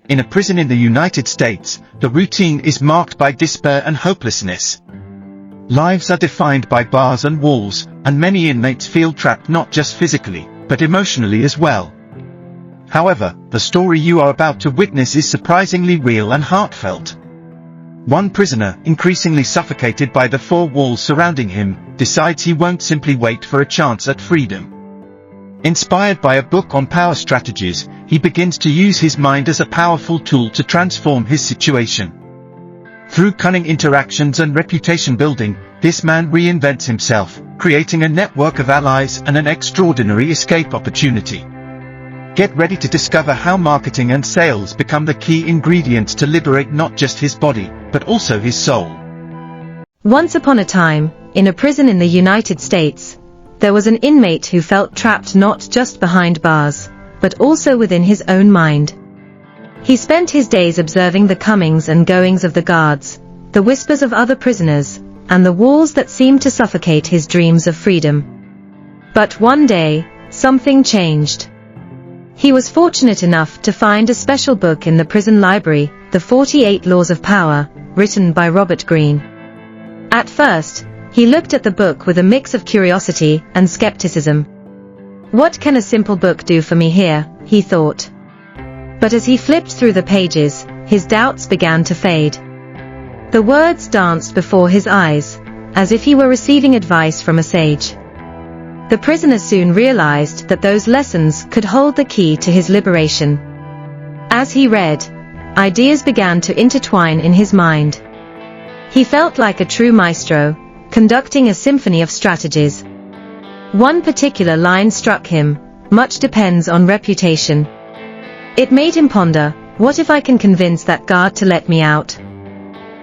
In a prison in the United States, the routine is marked by despair and hopelessness. Lives are defined by bars and walls, and many inmates feel trapped not just physically, but emotionally as well. However, the story you are about to witness is surprisingly real and heartfelt. One prisoner, increasingly suffocated by the four walls surrounding him, decides he won't simply wait for a chance at freedom. Inspired by a book on power strategies, he begins to use his mind as a powerful tool to transform his situation. Through cunning interactions and reputation building, this man reinvents himself, creating a network of allies and an extraordinary escape opportunity. Get ready to discover how marketing and sales become the key ingredients to liberate not just his body, but also his soul. Once upon a time, in a prison in the United States, there was an inmate who felt trapped not just behind bars, but also within his own mind. He spent his days observing the comings and goings of the guards, the whispers of other prisoners, and the walls that seemed to suffocate his dreams of freedom. But one day, something changed. He was fortunate enough to find a special book in the prison library, The 48 Laws of Power, written by Robert Greene. At first, he looked at the book with a mix of curiosity and skepticism. What can a simple book do for me here, he thought. But as he flipped through the pages, his doubts began to fade. The words danced before his eyes, as if he were receiving advice from a sage. The prisoner soon realized that those lessons could hold the key to his liberation. As he read, ideas began to intertwine in his mind. He felt like a true maestro, conducting a symphony of strategies. One particular line struck him: much depends on reputation. It made him ponder, what if I can convince that guard to let me out?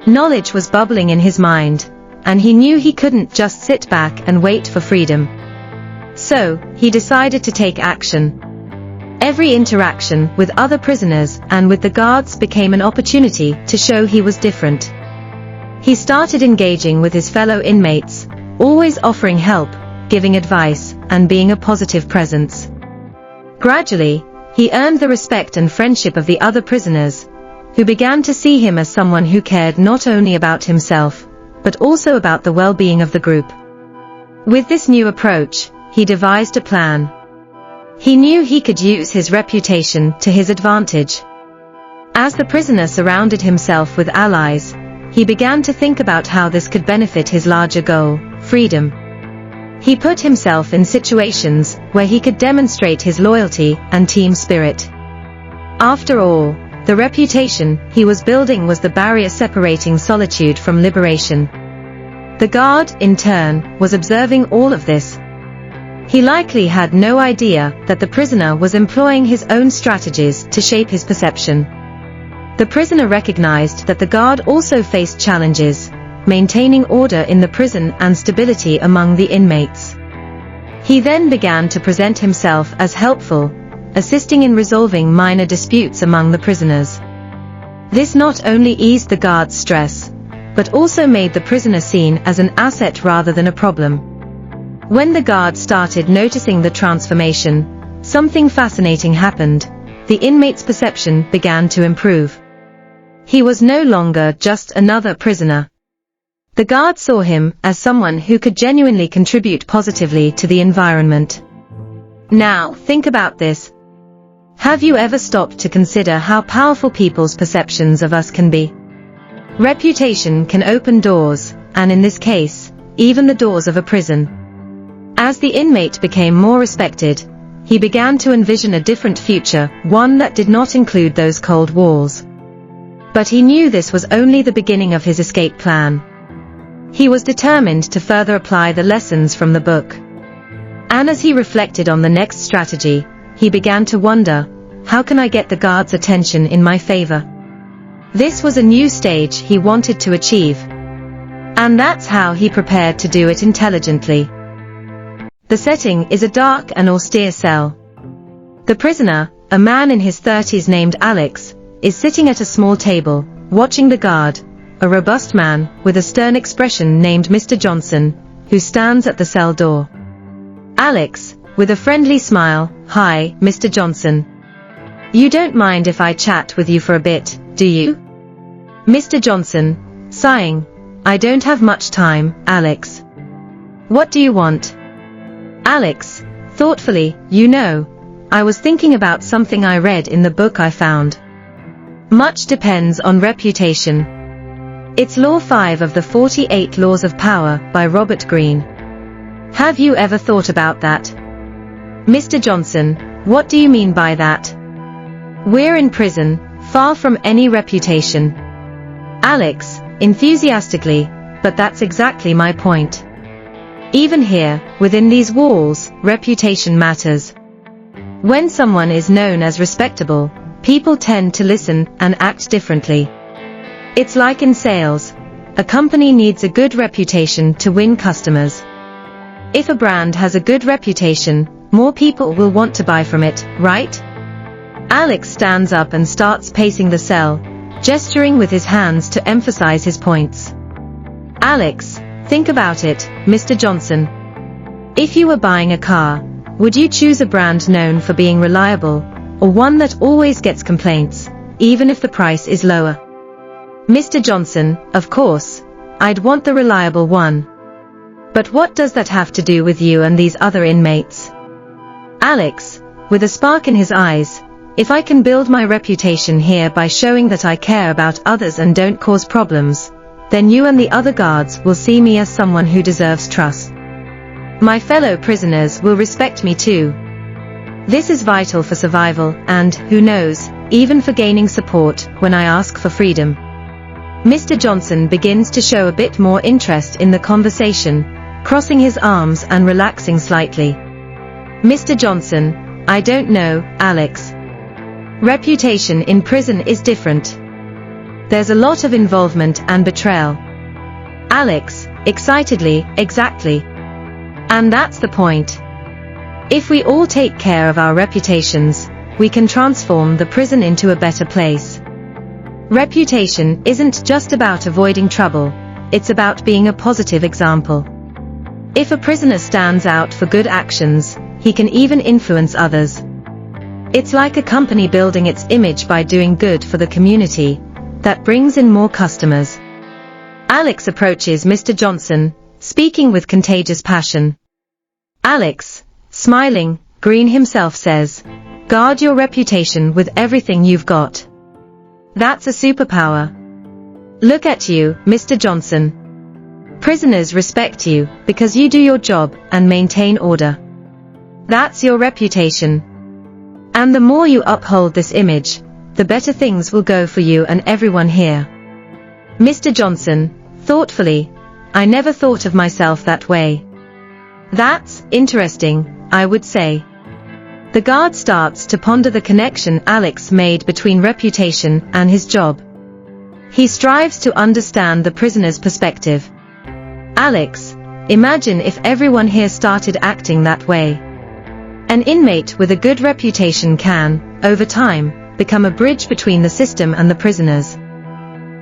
Knowledge was bubbling in his mind, and he knew he couldn't just sit back and wait for freedom. So, he decided to take action. Every interaction with other prisoners and with the guards became an opportunity to show he was different. He started engaging with his fellow inmates, always offering help, giving advice, and being a positive presence. Gradually, he earned the respect and friendship of the other prisoners, who began to see him as someone who cared not only about himself, but also about the well-being of the group. With this new approach, he devised a plan. He knew he could use his reputation to his advantage. As the prisoner surrounded himself with allies, he began to think about how this could benefit his larger goal, freedom. He put himself in situations where he could demonstrate his loyalty and team spirit. After all, the reputation he was building was the barrier separating solitude from liberation. The guard, in turn, was observing all of this. He likely had no idea that the prisoner was employing his own strategies to shape his perception. The prisoner recognized that the guard also faced challenges, maintaining order in the prison and stability among the inmates. He then began to present himself as helpful, assisting in resolving minor disputes among the prisoners. This not only eased the guard's stress, but also made the prisoner seen as an asset rather than a problem. When the guard started noticing the transformation, something fascinating happened. The inmate's perception began to improve. He was no longer just another prisoner. The guard saw him as someone who could genuinely contribute positively to the environment. Now, think about this. Have you ever stopped to consider how powerful people's perceptions of us can be? Reputation can open doors, and in this case, even the doors of a prison. As the inmate became more respected, he began to envision a different future, one that did not include those cold walls. But he knew this was only the beginning of his escape plan. He was determined to further apply the lessons from the book. And as he reflected on the next strategy, he began to wonder, how can I get the guard's attention in my favor? This was a new stage he wanted to achieve. And that's how he prepared to do it intelligently. The setting is a dark and austere cell. The prisoner, a man in his 30s named Alex, is sitting at a small table, watching the guard, a robust man with a stern expression named Mr. Johnson, who stands at the cell door. Alex, with a friendly smile, "Hi, Mr. Johnson. You don't mind if I chat with you for a bit, do you? Mr. Johnson, sighing, I don't have much time, Alex. What do you want? Alex, thoughtfully, you know, I was thinking about something I read in the book I found. Much depends on reputation. It's Law 5 of the 48 Laws of Power by Robert Greene. Have you ever thought about that? Mr. Johnson, what do you mean by that? We're in prison, far from any reputation. Alex, enthusiastically, but that's exactly my point. Even here, within these walls, reputation matters. When someone is known as respectable, people tend to listen and act differently. It's like in sales. A company needs a good reputation to win customers. If a brand has a good reputation, more people will want to buy from it, right? Alex stands up and starts pacing the cell, gesturing with his hands to emphasize his points. Alex, think about it, Mr. Johnson. If you were buying a car, would you choose a brand known for being reliable, or one that always gets complaints, even if the price is lower? Mr. Johnson, of course, I'd want the reliable one. But what does that have to do with you and these other inmates? Alex, with a spark in his eyes, if I can build my reputation here by showing that I care about others and don't cause problems, then you and the other guards will see me as someone who deserves trust. My fellow prisoners will respect me too. This is vital for survival and, who knows, even for gaining support when I ask for freedom. Mr. Johnson begins to show a bit more interest in the conversation, crossing his arms and relaxing slightly. Mr. Johnson, I don't know, Alex. Reputation in prison is different. There's a lot of involvement and betrayal. Alex, excitedly, exactly. And that's the point. If we all take care of our reputations, we can transform the prison into a better place. Reputation isn't just about avoiding trouble, it's about being a positive example. If a prisoner stands out for good actions, he can even influence others. It's like a company building its image by doing good for the community, that brings in more customers. Alex approaches Mr. Johnson, speaking with contagious passion. Alex, smiling, Greene himself says, guard your reputation with everything you've got. That's a superpower. Look at you, Mr. Johnson. Prisoners respect you because you do your job and maintain order. That's your reputation. And the more you uphold this image, the better things will go for you and everyone here. Mr. Johnson, thoughtfully, I never thought of myself that way. That's interesting, I would say. The guard starts to ponder the connection Alex made between reputation and his job. He strives to understand the prisoner's perspective. Alex, imagine if everyone here started acting that way. An inmate with a good reputation can, over time, become a bridge between the system and the prisoners.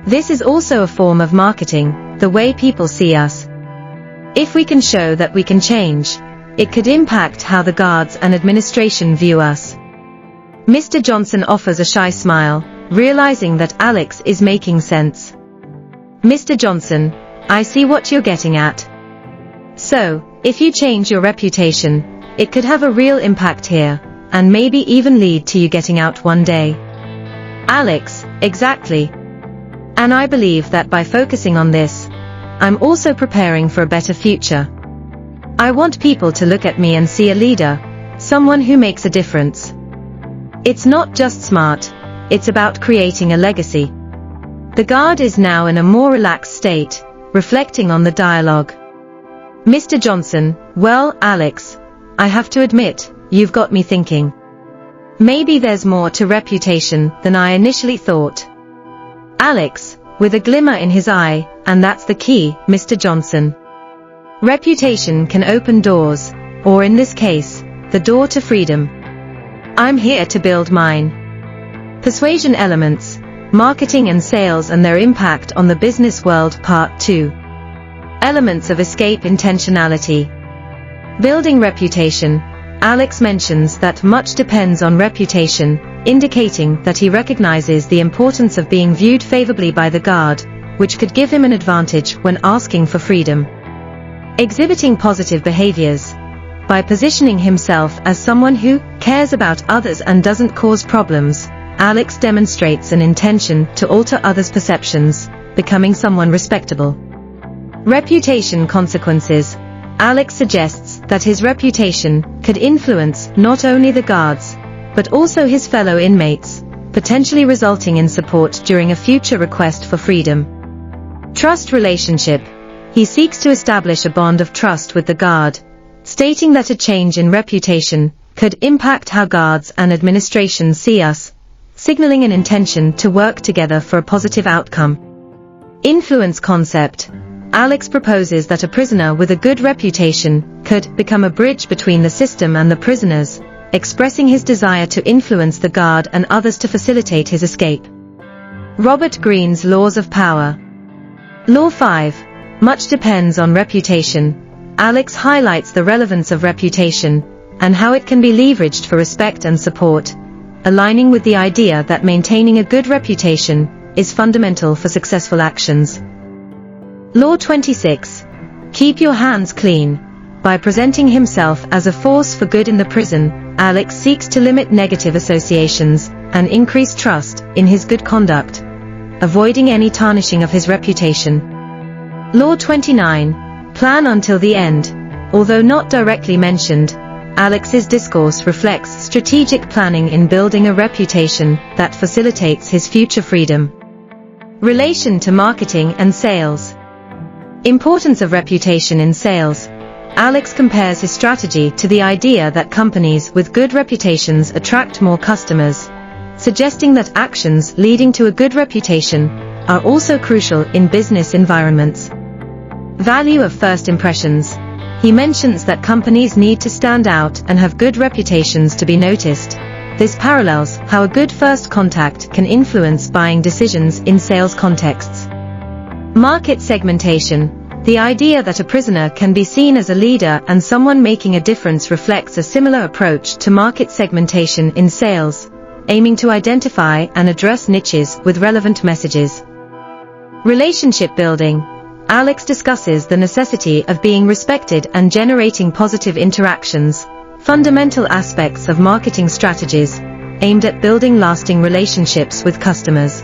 This is also a form of marketing, the way people see us. If we can show that we can change, it could impact how the guards and administration view us. Mr. Johnson offers a shy smile, realizing that Alex is making sense. Mr. Johnson, I see what you're getting at. So, if you change your reputation, it could have a real impact here, and maybe even lead to you getting out one day. Alex, exactly. And I believe that by focusing on this, I'm also preparing for a better future. I want people to look at me and see a leader, someone who makes a difference. It's not just smart, it's about creating a legacy. The guard is now in a more relaxed state, reflecting on the dialogue. Mr. Johnson, well, Alex, I have to admit, you've got me thinking. Maybe there's more to reputation than I initially thought. Alex, with a glimmer in his eye, and that's the key, Mr. Johnson. Reputation can open doors, or in this case, the door to freedom. I'm here to build mine. Persuasion elements, marketing and sales and their impact on the business world, Part 2. Elements of escape intentionality. Building reputation. Alex mentions that much depends on reputation, indicating that he recognizes the importance of being viewed favorably by the guard, which could give him an advantage when asking for freedom. Exhibiting positive behaviors. By positioning himself as someone who cares about others and doesn't cause problems, Alex demonstrates an intention to alter others' perceptions, becoming someone respectable. Reputation consequences. Alex suggests that his reputation could influence not only the guards, but also his fellow inmates, potentially resulting in support during a future request for freedom. Trust relationship. He seeks to establish a bond of trust with the guard, stating that a change in reputation could impact how guards and administration see us, signaling an intention to work together for a positive outcome. Influence concept. Alex proposes that a prisoner with a good reputation could become a bridge between the system and the prisoners, expressing his desire to influence the guard and others to facilitate his escape. Robert Greene's Laws of Power. Law 5. Much depends on reputation. Alex highlights the relevance of reputation, and how it can be leveraged for respect and support, aligning with the idea that maintaining a good reputation is fundamental for successful actions. Law 26. Keep your hands clean. By presenting himself as a force for good in the prison, Alex seeks to limit negative associations and increase trust in his good conduct, avoiding any tarnishing of his reputation. Law 29. Plan until the end. Although not directly mentioned, Alex's discourse reflects strategic planning in building a reputation that facilitates his future freedom. Relation to marketing and sales. Importance of reputation in sales. Alex compares his strategy to the idea that companies with good reputations attract more customers, suggesting that actions leading to a good reputation are also crucial in business environments. Value of first impressions. He mentions that companies need to stand out and have good reputations to be noticed. This parallels how a good first contact can influence buying decisions in sales contexts. Market segmentation. The idea that a prisoner can be seen as a leader and someone making a difference reflects a similar approach to market segmentation in sales, aiming to identify and address niches with relevant messages. Relationship building. Alex discusses the necessity of being respected and generating positive interactions, fundamental aspects of marketing strategies, aimed at building lasting relationships with customers.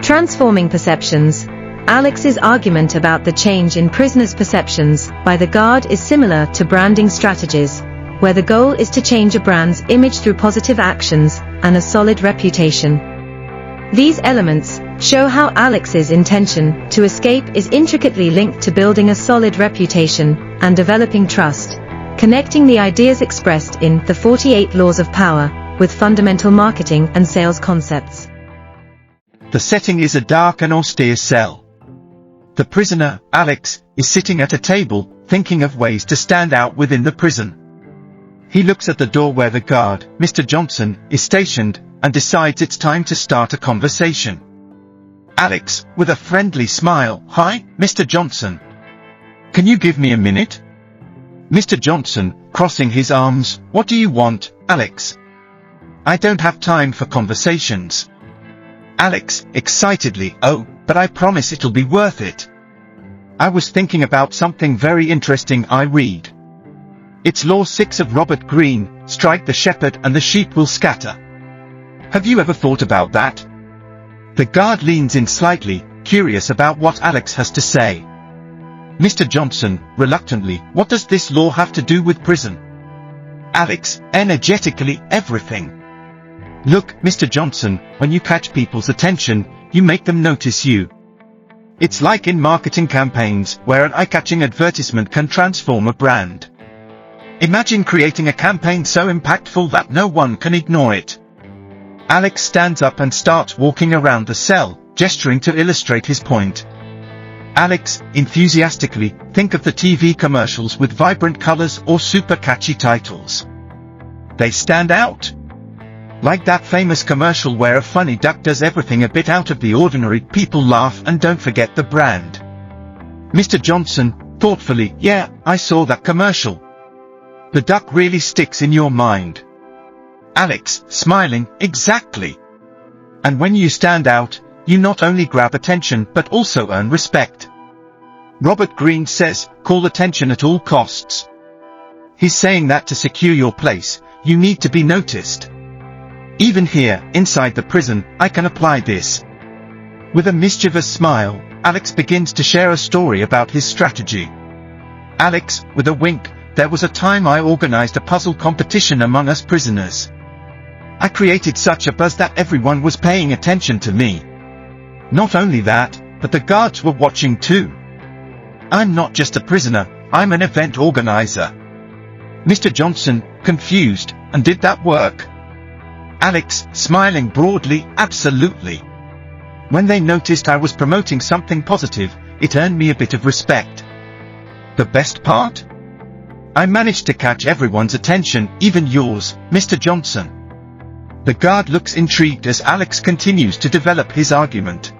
Transforming perceptions. Alex's argument about the change in prisoners' perceptions by the guard is similar to branding strategies, where the goal is to change a brand's image through positive actions and a solid reputation. These elements show how Alex's intention to escape is intricately linked to building a solid reputation and developing trust, connecting the ideas expressed in the 48 Laws of Power with fundamental marketing and sales concepts. The setting is a dark and austere cell. The prisoner, Alex, is sitting at a table, thinking of ways to stand out within the prison. He looks at the door where the guard, Mr. Johnson, is stationed, and decides it's time to start a conversation. Alex, with a friendly smile, "Hi, Mr. Johnson. Can you give me a minute?" Mr. Johnson, crossing his arms, "What do you want, Alex? I don't have time for conversations." Alex, excitedly, "Oh, but I promise it'll be worth it. I was thinking about something very interesting I read. It's Law 6 of Robert Greene, strike the shepherd and the sheep will scatter. Have you ever thought about that?" The guard leans in slightly, curious about what Alex has to say. Mr. Johnson, reluctantly, "What does this law have to do with prison?" Alex, energetically, "Everything. Look, Mr. Johnson, when you catch people's attention, you make them notice you. It's like in marketing campaigns, where an eye-catching advertisement can transform a brand. Imagine creating a campaign so impactful that no one can ignore it." Alex stands up and starts walking around the cell, gesturing to illustrate his point. Alex, enthusiastically, think of the TV commercials with vibrant colors or super catchy titles. They stand out. Like that famous commercial where a funny duck does everything a bit out of the ordinary, people laugh and don't forget the brand. Mr. Johnson, thoughtfully, "Yeah, I saw that commercial. The duck really sticks in your mind. Alex, smiling, exactly. And when you stand out, you not only grab attention but also earn respect. Robert Greene says, call attention at all costs. He's saying that to secure your place, you need to be noticed. Even here, inside the prison, I can apply this. With a mischievous smile, Alex begins to share a story about his strategy. Alex, with a wink, there was a time I organized a puzzle competition among us prisoners. I created such a buzz that everyone was paying attention to me. Not only that, but the guards were watching too. I'm not just a prisoner, I'm an event organizer. Mr. Johnson, confused, and did that work? Alex, smiling broadly, absolutely. When they noticed I was promoting something positive, it earned me a bit of respect. The best part? I managed to catch everyone's attention, even yours, Mr. Johnson. The guard looks intrigued as Alex continues to develop his argument.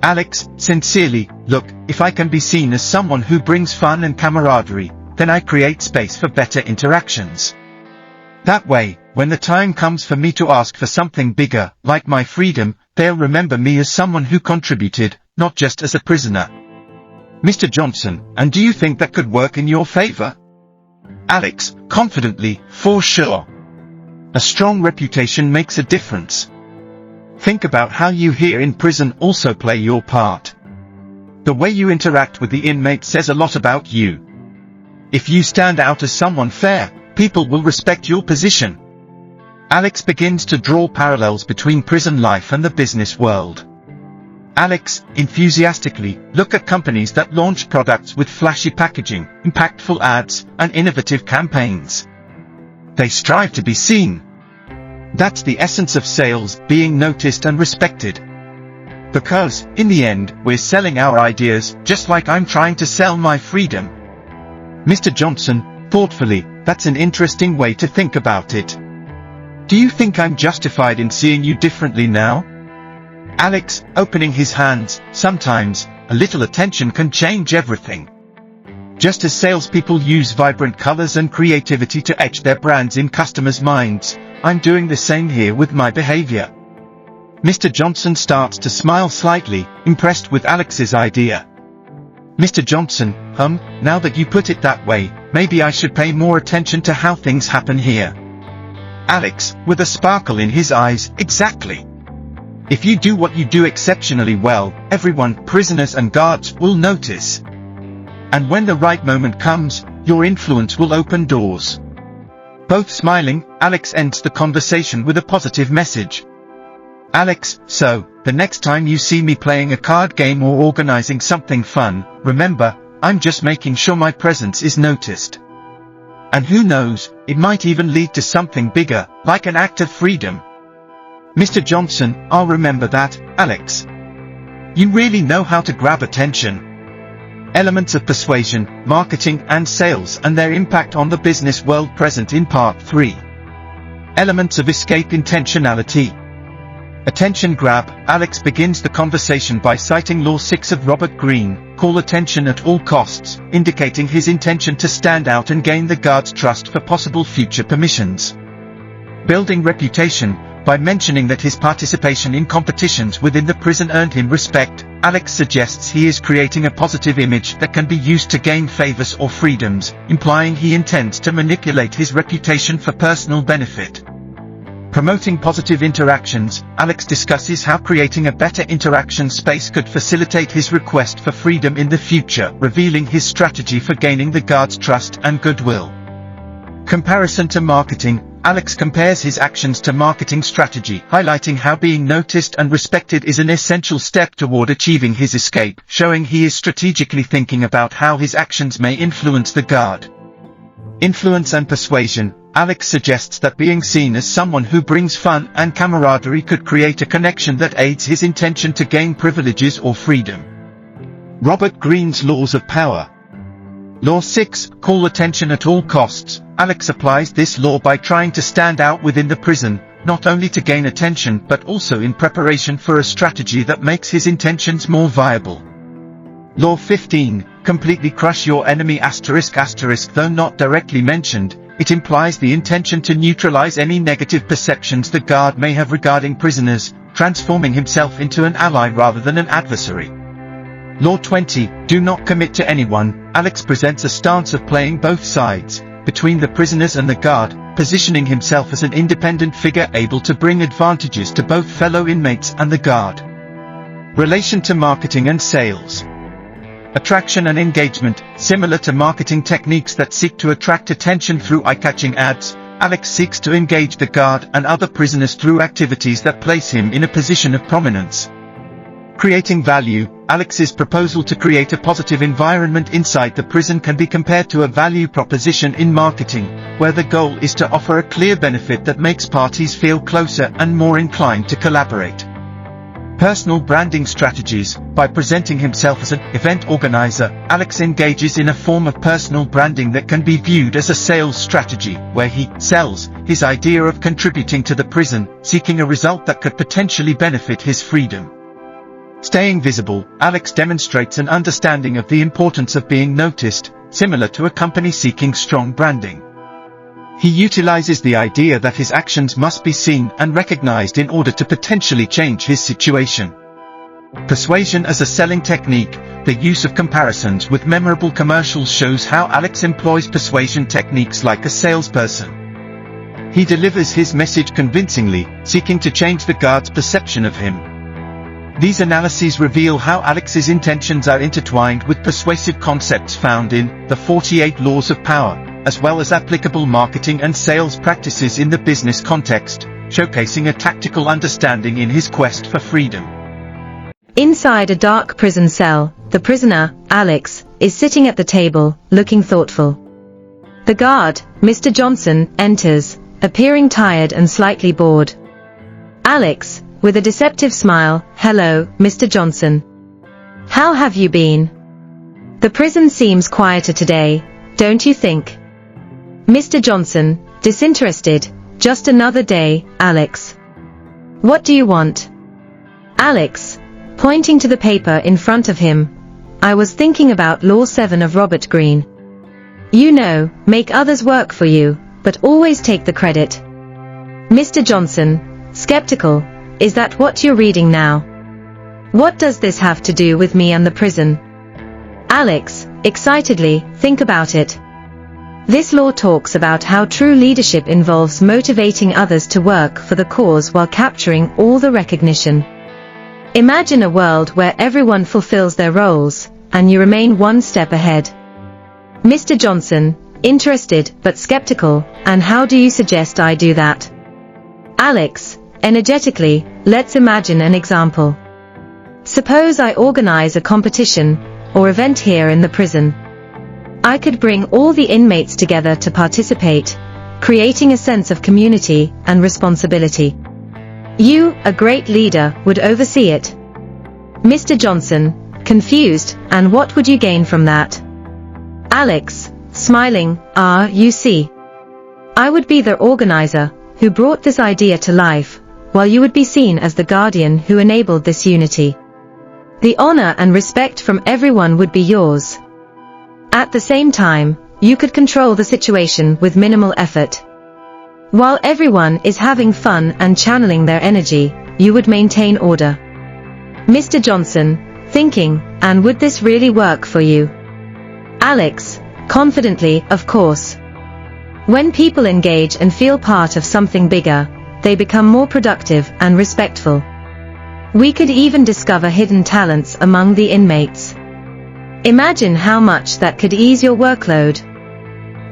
Alex, sincerely, look, if I can be seen as someone who brings fun and camaraderie, then I create space for better interactions. That way, when the time comes for me to ask for something bigger, like my freedom, they'll remember me as someone who contributed, not just as a prisoner. Mr. Johnson, and do you think that could work in your favor? Alex, confidently, for sure. A strong reputation makes a difference. Think about how you here in prison also play your part. The way you interact with the inmate says a lot about you. If you stand out as someone fair, people will respect your position. Alex begins to draw parallels between prison life and the business world. Alex, enthusiastically, look at companies that launch products with flashy packaging, impactful ads, and innovative campaigns. They strive to be seen. That's the essence of sales, being noticed and respected. Because, in the end, we're selling our ideas, just like I'm trying to sell my freedom. Mr. Johnson, thoughtfully, that's an interesting way to think about it. Do you think I'm justified in seeing you differently now? Alex, opening his hands, sometimes, a little attention can change everything. Just as salespeople use vibrant colors and creativity to etch their brands in customers' minds, I'm doing the same here with my behavior. Mr. Johnson starts to smile slightly, impressed with Alex's idea. Mr. Johnson, now that you put it that way, maybe I should pay more attention to how things happen here. Alex, with a sparkle in his eyes, exactly. If you do what you do exceptionally well, everyone, prisoners and guards, will notice. And when the right moment comes, your influence will open doors. Both smiling, Alex ends the conversation with a positive message. Alex, so, the next time you see me playing a card game or organizing something fun, remember, I'm just making sure my presence is noticed. And who knows, it might even lead to something bigger, like an act of freedom. Mr. Johnson, I'll remember that, Alex. You really know how to grab attention. Elements of persuasion, marketing and sales and their impact on the business world present in Part 3. Elements of escape intentionality. Attention grab. Alex begins the conversation by citing Law 6 of Robert Greene, call attention at all costs, indicating his intention to stand out and gain the guard's trust for possible future permissions. Building reputation. By mentioning that his participation in competitions within the prison earned him respect, Alex suggests he is creating a positive image that can be used to gain favors or freedoms, implying he intends to manipulate his reputation for personal benefit. Promoting positive interactions, Alex discusses how creating a better interaction space could facilitate his request for freedom in the future, revealing his strategy for gaining the guard's trust and goodwill. Comparison to marketing. Alex compares his actions to marketing strategy, highlighting how being noticed and respected is an essential step toward achieving his escape, showing he is strategically thinking about how his actions may influence the guard. Influence and persuasion. Alex suggests that being seen as someone who brings fun and camaraderie could create a connection that aids his intention to gain privileges or freedom. Robert Greene's Laws of Power. Law 6, call attention at all costs. Alex applies this law by trying to stand out within the prison, not only to gain attention but also in preparation for a strategy that makes his intentions more viable. Law 15, completely crush your enemy ***, though not directly mentioned, It implies the intention to neutralize any negative perceptions the guard may have regarding prisoners, transforming himself into an ally rather than an adversary. Law 20, do not commit to anyone. Alex presents a stance of playing both sides, between the prisoners and the guard, positioning himself as an independent figure able to bring advantages to both fellow inmates and the guard. Relation to marketing and sales. Attraction and engagement. Similar to marketing techniques that seek to attract attention through eye-catching ads, Alex seeks to engage the guard and other prisoners through activities that place him in a position of prominence. Creating value. Alex's proposal to create a positive environment inside the prison can be compared to a value proposition in marketing, where the goal is to offer a clear benefit that makes parties feel closer and more inclined to collaborate. Personal branding strategies. By presenting himself as an event organizer, Alex engages in a form of personal branding that can be viewed as a sales strategy, where he sells his idea of contributing to the prison, seeking a result that could potentially benefit his freedom. Staying visible. Alex demonstrates an understanding of the importance of being noticed, similar to a company seeking strong branding. He utilizes the idea that his actions must be seen and recognized in order to potentially change his situation. Persuasion as a selling technique. The use of comparisons with memorable commercials shows how Alex employs persuasion techniques like a salesperson. He delivers his message convincingly, seeking to change the guard's perception of him. These analyses reveal how Alex's intentions are intertwined with persuasive concepts found in the 48 Laws of Power, as well as applicable marketing and sales practices in the business context, showcasing a tactical understanding in his quest for freedom. Inside a dark prison cell, the prisoner, Alex, is sitting at the table, looking thoughtful. The guard, Mr. Johnson, enters, appearing tired and slightly bored. Alex, with a deceptive smile, "Hello, Mr. Johnson. How have you been? The prison seems quieter today, don't you think?" Mr. Johnson, disinterested, "Just another day, Alex. What do you want?" Alex, pointing to the paper in front of him, "I was thinking about Law 7 of Robert Greene. You know, make others work for you, but always take the credit." Mr. Johnson, skeptical, "Is that what you're reading now? What does this have to do with me and the prison?" Alex, excitedly, "Think about it. This law talks about how true leadership involves motivating others to work for the cause while capturing all the recognition. Imagine a world where everyone fulfills their roles, and you remain one step ahead." Mr. Johnson, interested but skeptical, "And how do you suggest I do that?" Alex, energetically, "Let's imagine an example. Suppose I organize a competition or event here in the prison. I could bring all the inmates together to participate, creating a sense of community and responsibility. You, a great leader, would oversee it." Mr. Johnson, confused, "And what would you gain from that?" Alex, smiling, "You see. I would be the organizer who brought this idea to life, while you would be seen as the guardian who enabled this unity. The honor and respect from everyone would be yours. At the same time, you could control the situation with minimal effort. While everyone is having fun and channeling their energy, you would maintain order." Mr. Johnson, thinking, "And would this really work for you?" Alex, confidently, "Of course. When people engage and feel part of something bigger, they become more productive and respectful. We could even discover hidden talents among the inmates. Imagine how much that could ease your workload."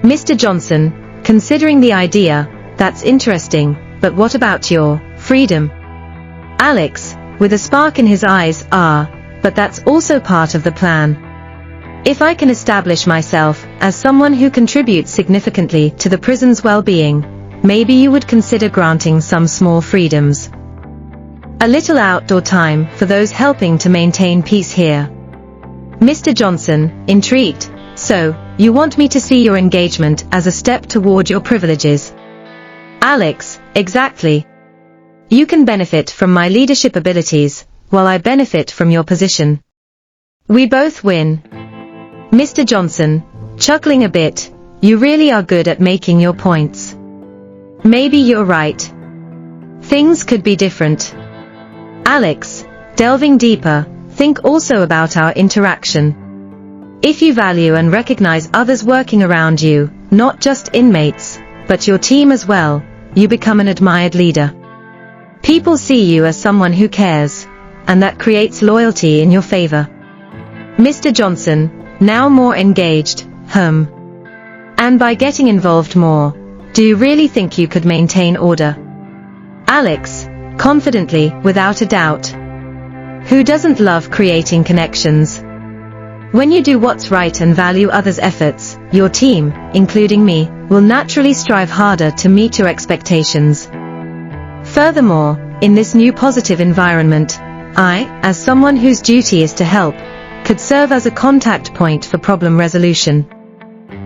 Mr. Johnson, considering the idea, "That's interesting, but what about your freedom?" Alex, with a spark in his eyes, "But that's also part of the plan. If I can establish myself as someone who contributes significantly to the prison's well-being, maybe you would consider granting some small freedoms. A little outdoor time for those helping to maintain peace here." Mr. Johnson, intrigued, "So, you want me to see your engagement as a step toward your privileges?" Alex, "Exactly. You can benefit from my leadership abilities, while I benefit from your position. We both win." Mr. Johnson, chuckling a bit, you really are good at making your points. Maybe you're right. Things could be different. Alex, delving deeper, think also about our interaction. If you value and recognize others working around you, not just inmates, but your team as well, you become an admired leader. People see you as someone who cares, and that creates loyalty in your favor. Mr. Johnson, now more engaged, And by getting involved more, do you really think you could maintain order? Alex, confidently, without a doubt. Who doesn't love creating connections? When you do what's right and value others' efforts, your team, including me, will naturally strive harder to meet your expectations. Furthermore, in this new positive environment, I, as someone whose duty is to help, could serve as a contact point for problem resolution.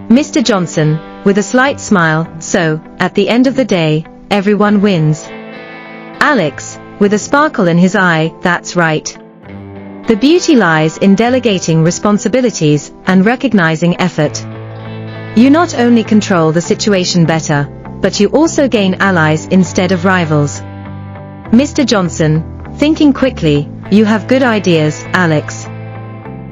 Mr. Johnson, with a slight smile, so, at the end of the day, everyone wins. Alex, with a sparkle in his eye, that's right. The beauty lies in delegating responsibilities and recognizing effort. You not only control the situation better, but you also gain allies instead of rivals. Mr. Johnson, thinking quickly, you have good ideas, Alex.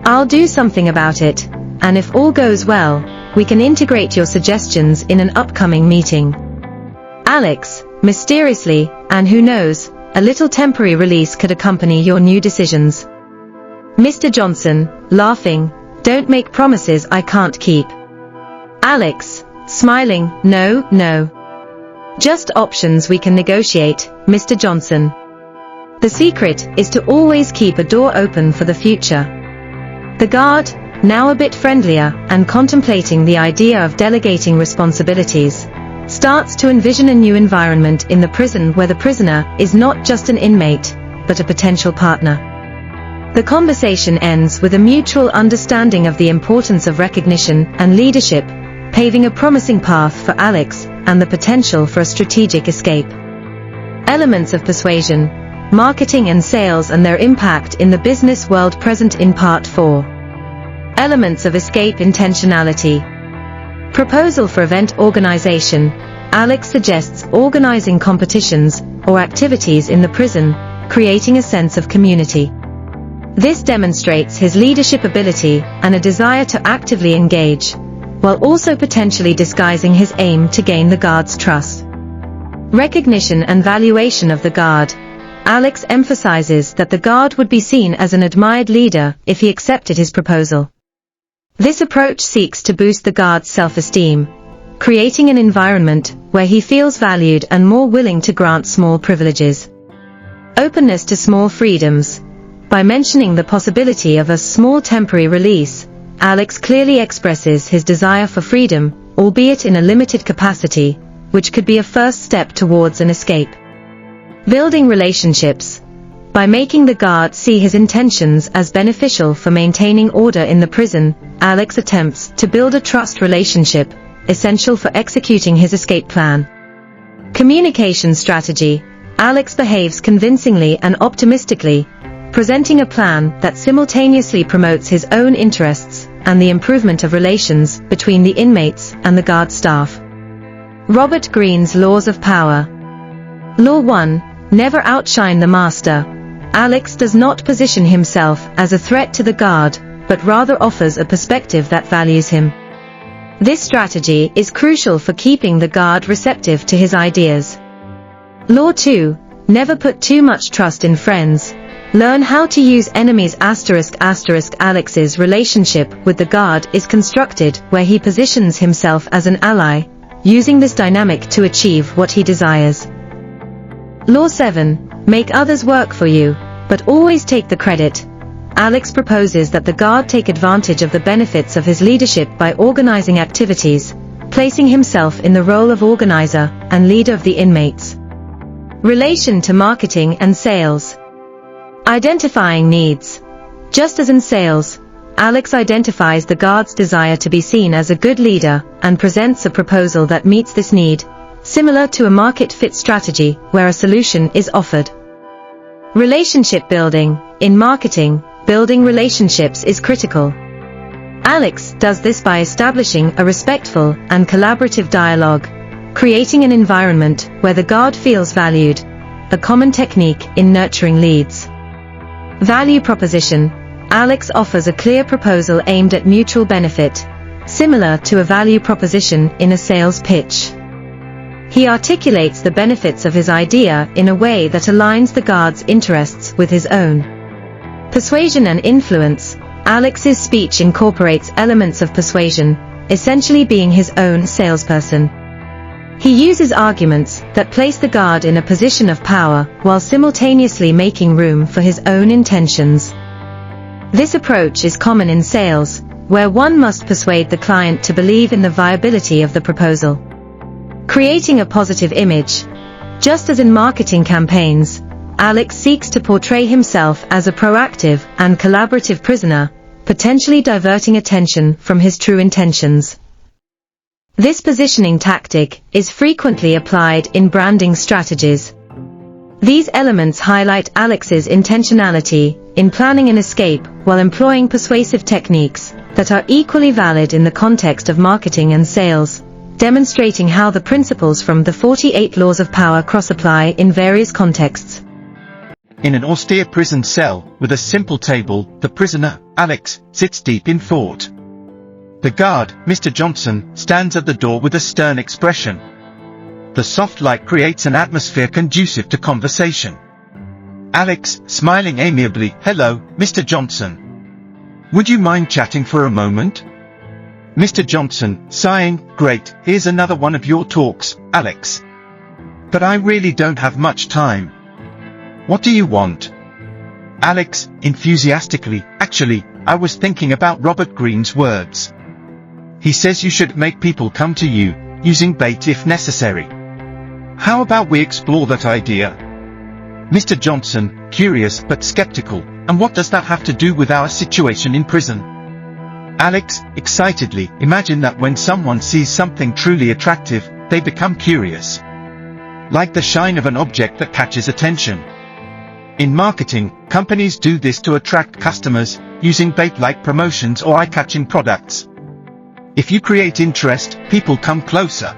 I'll do something about it, and if all goes well, we can integrate your suggestions in an upcoming meeting. Alex, mysteriously, and who knows, a little temporary release could accompany your new decisions. Mr. Johnson, laughing, don't make promises I can't keep. Alex, smiling, no. Just options we can negotiate, Mr. Johnson. The secret is to always keep a door open for the future. The guard, now a bit friendlier and contemplating the idea of delegating responsibilities, starts to envision a new environment in the prison where the prisoner is not just an inmate, but a potential partner. The conversation ends with a mutual understanding of the importance of recognition and leadership, paving a promising path for Alex and the potential for a strategic escape. Elements of persuasion, marketing and sales and their impact in the business world present in Part 4. Elements of escape intentionality. Proposal for event organization. Alex suggests organizing competitions or activities in the prison, creating a sense of community. This demonstrates his leadership ability and a desire to actively engage, while also potentially disguising his aim to gain the guard's trust. Recognition and valuation of the guard. Alex emphasizes that the guard would be seen as an admired leader if he accepted his proposal. This approach seeks to boost the guard's self-esteem, creating an environment where he feels valued and more willing to grant small privileges. Openness to small freedoms. By mentioning the possibility of a small temporary release, Alex clearly expresses his desire for freedom, albeit in a limited capacity, which could be a first step towards an escape. Building relationships. By making the guard see his intentions as beneficial for maintaining order in the prison, Alex attempts to build a trust relationship, essential for executing his escape plan. Communication strategy. Alex behaves convincingly and optimistically, presenting a plan that simultaneously promotes his own interests and the improvement of relations between the inmates and the guard staff. Robert Greene's Laws of Power. Law 1. Never outshine the master. Alex does not position himself as a threat to the guard, but rather offers a perspective that values him. This strategy is crucial for keeping the guard receptive to his ideas. Law 2. Never put too much trust in friends. Learn how to use enemies. Alex's relationship with the guard is constructed where he positions himself as an ally, using this dynamic to achieve what he desires. Law 7. Make others work for you, but always take the credit. Alex proposes that the guard take advantage of the benefits of his leadership by organizing activities, placing himself in the role of organizer and leader of the inmates. Relation to marketing and sales. Identifying needs. Just as in sales, Alex identifies the guard's desire to be seen as a good leader and presents a proposal that meets this need, similar to a market-fit strategy where a solution is offered. Relationship building. In marketing, building relationships is critical. Alex does this by establishing a respectful and collaborative dialogue, creating an environment where the guard feels valued, a common technique in nurturing leads. Value proposition. Alex offers a clear proposal aimed at mutual benefit, similar to a value proposition in a sales pitch. He articulates the benefits of his idea in a way that aligns the guard's interests with his own. Persuasion and influence. Alex's speech incorporates elements of persuasion, essentially being his own salesperson. He uses arguments that place the guard in a position of power while simultaneously making room for his own intentions. This approach is common in sales, where one must persuade the client to believe in the viability of the proposal. Creating a positive image. Just as in marketing campaigns, Alex seeks to portray himself as a proactive and collaborative prisoner, potentially diverting attention from his true intentions. This positioning tactic is frequently applied in branding strategies. These elements highlight Alex's intentionality in planning an escape while employing persuasive techniques that are equally valid in the context of marketing and sales, demonstrating how the principles from the 48 laws of power cross-apply in various contexts. In an austere prison cell, with a simple table, the prisoner, Alex, sits deep in thought. The guard, Mr. Johnson, stands at the door with a stern expression. The soft light creates an atmosphere conducive to conversation. Alex, smiling amiably, "Hello, Mr. Johnson. Would you mind chatting for a moment?" Mr. Johnson, sighing, "Great, here's another one of your talks, Alex. But I really don't have much time. What do you want?" Alex, enthusiastically, "Actually, I was thinking about Robert Greene's words. He says you should make people come to you, using bait if necessary. How about we explore that idea?" Mr. Johnson, curious but skeptical, "And what does that have to do with our situation in prison?" Alex, excitedly, "Imagine that when someone sees something truly attractive, they become curious. Like the shine of an object that catches attention. In marketing, companies do this to attract customers, using bait-like promotions or eye-catching products. If you create interest, people come closer.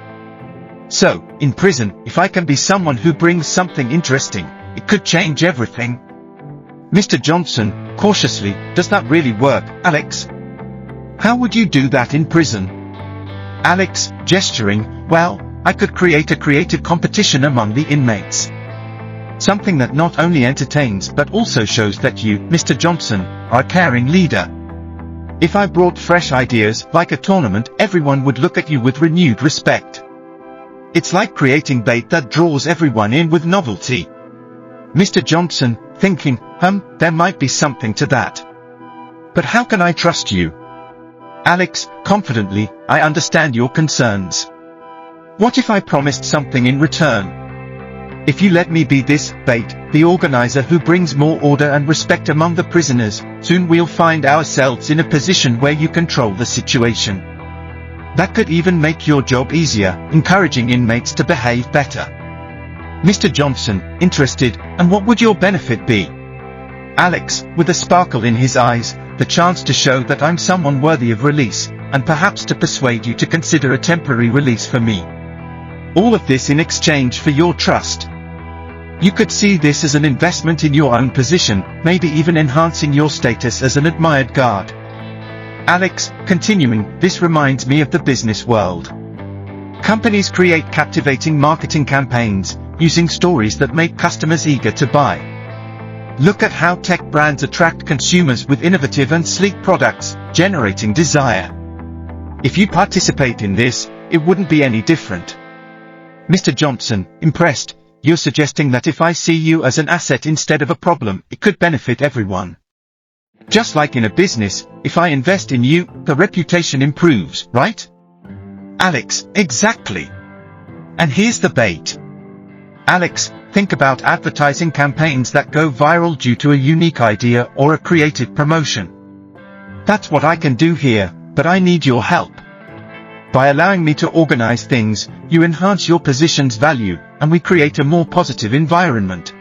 So, in prison, if I can be someone who brings something interesting, it could change everything." Mr. Johnson, cautiously, "Does that really work, Alex? How would you do that in prison?" Alex, gesturing, "Well, I could create a creative competition among the inmates. Something that not only entertains but also shows that you, Mr. Johnson, are a caring leader. If I brought fresh ideas, like a tournament, everyone would look at you with renewed respect. It's like creating bait that draws everyone in with novelty." Mr. Johnson, thinking, there might be something to that. But how can I trust you?" Alex, confidently, "I understand your concerns. What if I promised something in return? If you let me be this bait, the organizer who brings more order and respect among the prisoners, soon we'll find ourselves in a position where you control the situation. That could even make your job easier, encouraging inmates to behave better." Mr. Johnson, interested, "And what would your benefit be?" Alex, with a sparkle in his eyes, "The chance to show that I'm someone worthy of release, and perhaps to persuade you to consider a temporary release for me. All of this in exchange for your trust. You could see this as an investment in your own position, maybe even enhancing your status as an admired guard." Alex, continuing, "This reminds me of the business world. Companies create captivating marketing campaigns, using stories that make customers eager to buy. Look at how tech brands attract consumers with innovative and sleek products, generating desire. If you participate in this, it wouldn't be any different." Mr. Johnson, impressed, "You're suggesting that if I see you as an asset instead of a problem, it could benefit everyone. Just like in a business, if I invest in you, the reputation improves, right?" Alex, "Exactly. And here's the bait. Alex, think about advertising campaigns that go viral due to a unique idea or a creative promotion. That's what I can do here, but I need your help. By allowing me to organize things, you enhance your position's value, and we create a more positive environment."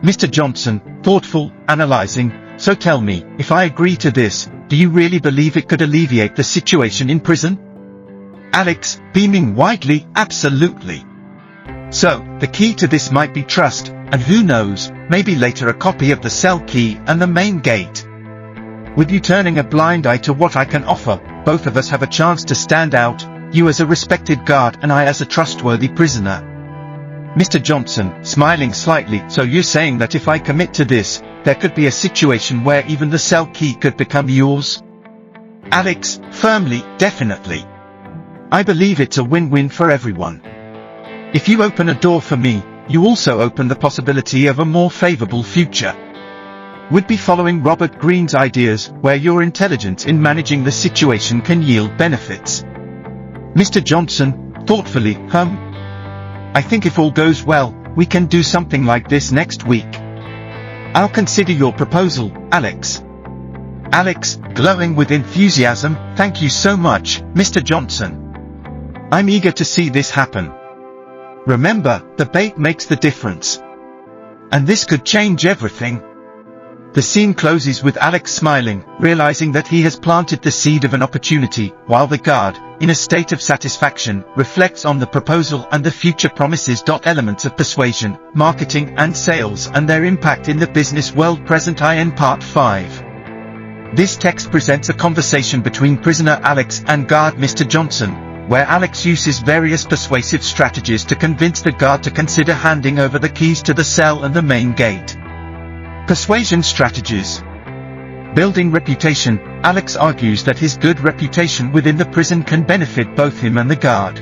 Mr. Johnson, thoughtful, analyzing, "So tell me, if I agree to this, do you really believe it could alleviate the situation in prison? Alex, beaming widely, absolutely. So, the key to this might be trust, and who knows, maybe later a copy of the cell key and the main gate. With you turning a blind eye to what I can offer, both of us have a chance to stand out, you as a respected guard and I as a trustworthy prisoner. Mr. Johnson, smiling slightly, so you're saying that if I commit to this, there could be a situation where even the cell key could become yours? Alex, firmly, definitely. I believe it's a win-win for everyone. If you open a door for me, you also open the possibility of a more favorable future. Would be following Robert Greene's ideas, where your intelligence in managing the situation can yield benefits. Mr. Johnson, thoughtfully, I think if all goes well, we can do something like this next week. I'll consider your proposal, Alex. Alex, glowing with enthusiasm, thank you so much, Mr. Johnson. I'm eager to see this happen. Remember, the bait makes the difference. And this could change everything. The scene closes with Alex smiling, realizing that he has planted the seed of an opportunity, while the guard, in a state of satisfaction, reflects on the proposal and the future promises. Elements of persuasion, marketing and sales and their impact in the business world. Present in Part 5. This text presents a conversation between prisoner Alex and guard Mr. Johnson, where Alex uses various persuasive strategies to convince the guard to consider handing over the keys to the cell and the main gate. Persuasion strategies. Building reputation. Alex argues that his good reputation within the prison can benefit both him and the guard.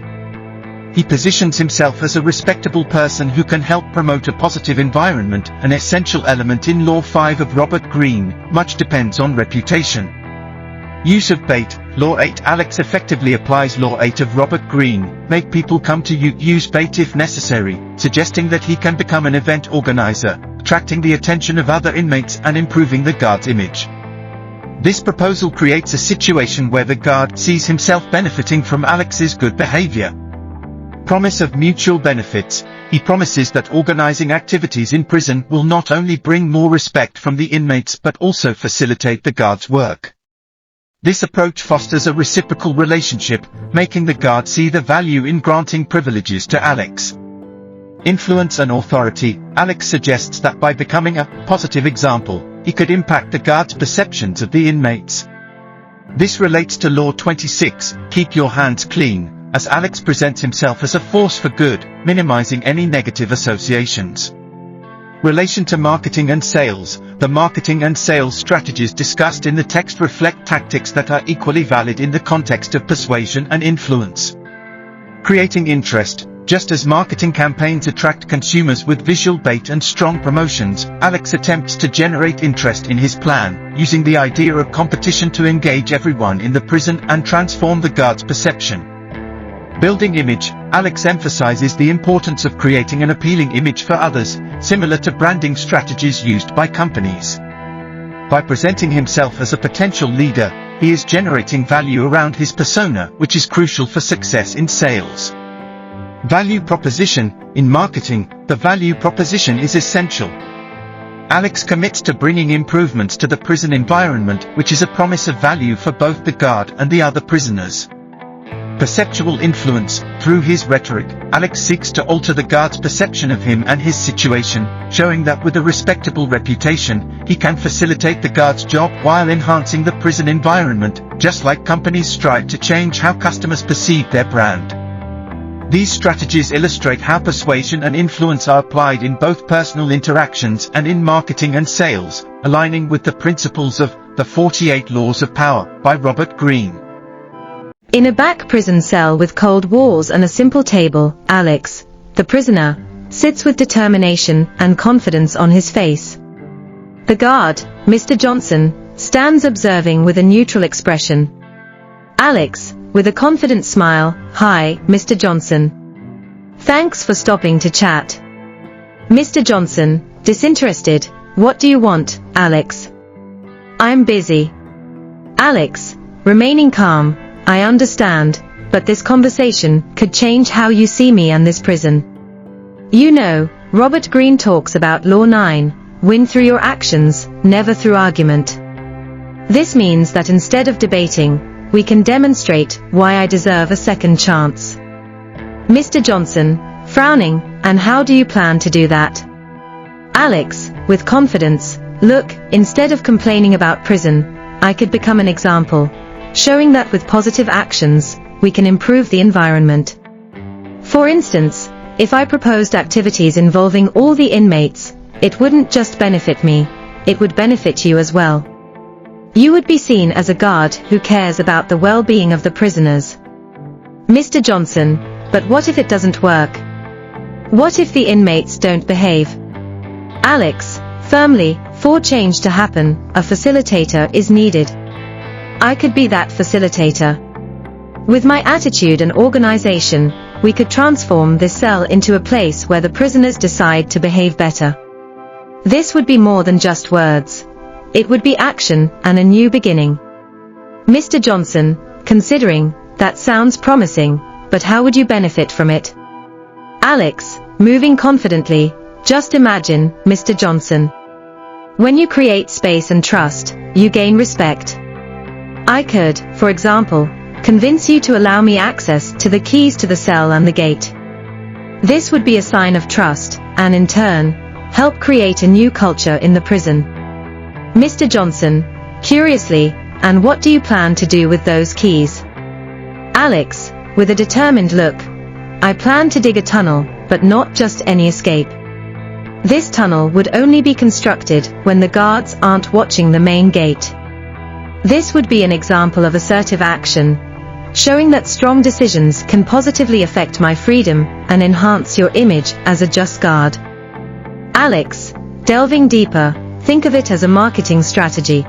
He positions himself as a respectable person who can help promote a positive environment, an essential element in Law 5 of Robert Greene. Much depends on reputation. Use of bait. Law 8. Alex effectively applies Law 8 of Robert Greene, make people come to you, use bait if necessary, suggesting that he can become an event organizer, attracting the attention of other inmates and improving the guard's image. This proposal creates a situation where the guard sees himself benefiting from Alex's good behavior. Promise of mutual benefits. He promises that organizing activities in prison will not only bring more respect from the inmates but also facilitate the guard's work. This approach fosters a reciprocal relationship, making the guard see the value in granting privileges to Alex. Influence and authority. Alex suggests that by becoming a positive example, he could impact the guard's perceptions of the inmates. This relates to Law 26, keep your hands clean, as Alex presents himself as a force for good, minimizing any negative associations. Relation to marketing and sales. The marketing and sales strategies discussed in the text reflect tactics that are equally valid in the context of persuasion and influence. Creating interest. Just as marketing campaigns attract consumers with visual bait and strong promotions, Alex attempts to generate interest in his plan, using the idea of competition to engage everyone in the prison and transform the guard's perception. Building image. Alex emphasizes the importance of creating an appealing image for others, similar to branding strategies used by companies. By presenting himself as a potential leader, he is generating value around his persona, which is crucial for success in sales. Value proposition. In marketing, the value proposition is essential. Alex commits to bringing improvements to the prison environment, which is a promise of value for both the guard and the other prisoners. Perceptual influence. Through his rhetoric, Alex seeks to alter the guard's perception of him and his situation, showing that with a respectable reputation, he can facilitate the guard's job while enhancing the prison environment, just like companies strive to change how customers perceive their brand. These strategies illustrate how persuasion and influence are applied in both personal interactions and in marketing and sales, aligning with the principles of The 48 Laws of Power by Robert Greene. In a back prison cell with cold walls and a simple table, Alex, the prisoner, sits with determination and confidence on his face. The guard, Mr. Johnson, stands observing with a neutral expression. Alex, with a confident smile, "Hi, Mr. Johnson. Thanks for stopping to chat." Mr. Johnson, disinterested, "What do you want, Alex?" "I'm busy." Alex, remaining calm, "I understand, but this conversation could change how you see me and this prison. You know, Robert Greene talks about Law 9, win through your actions, never through argument. This means that instead of debating, we can demonstrate why I deserve a second chance. Mr. Johnson, frowning, and how do you plan to do that? Alex, with confidence, look, instead of complaining about prison, I could become an example, showing that with positive actions, we can improve the environment. For instance, if I proposed activities involving all the inmates, it wouldn't just benefit me, it would benefit you as well. You would be seen as a guard who cares about the well-being of the prisoners. Mr. Johnson, but what if it doesn't work? What if the inmates don't behave? Alex, firmly, for change to happen, a facilitator is needed. I could be that facilitator. With my attitude and organization, we could transform this cell into a place where the prisoners decide to behave better. This would be more than just words. It would be action and a new beginning. Mr. Johnson, considering, that sounds promising, but how would you benefit from it? Alex, moving confidently, just imagine, Mr. Johnson. When you create space and trust, you gain respect. I could, for example, convince you to allow me access to the keys to the cell and the gate. This would be a sign of trust, and in turn, help create a new culture in the prison. Mr. Johnson, curiously, and what do you plan to do with those keys? Alex, with a determined look, I plan to dig a tunnel, but not just any escape. This tunnel would only be constructed when the guards aren't watching the main gate. This would be an example of assertive action, showing that strong decisions can positively affect my freedom and enhance your image as a just guard. Alex, delving deeper, think of it as a marketing strategy.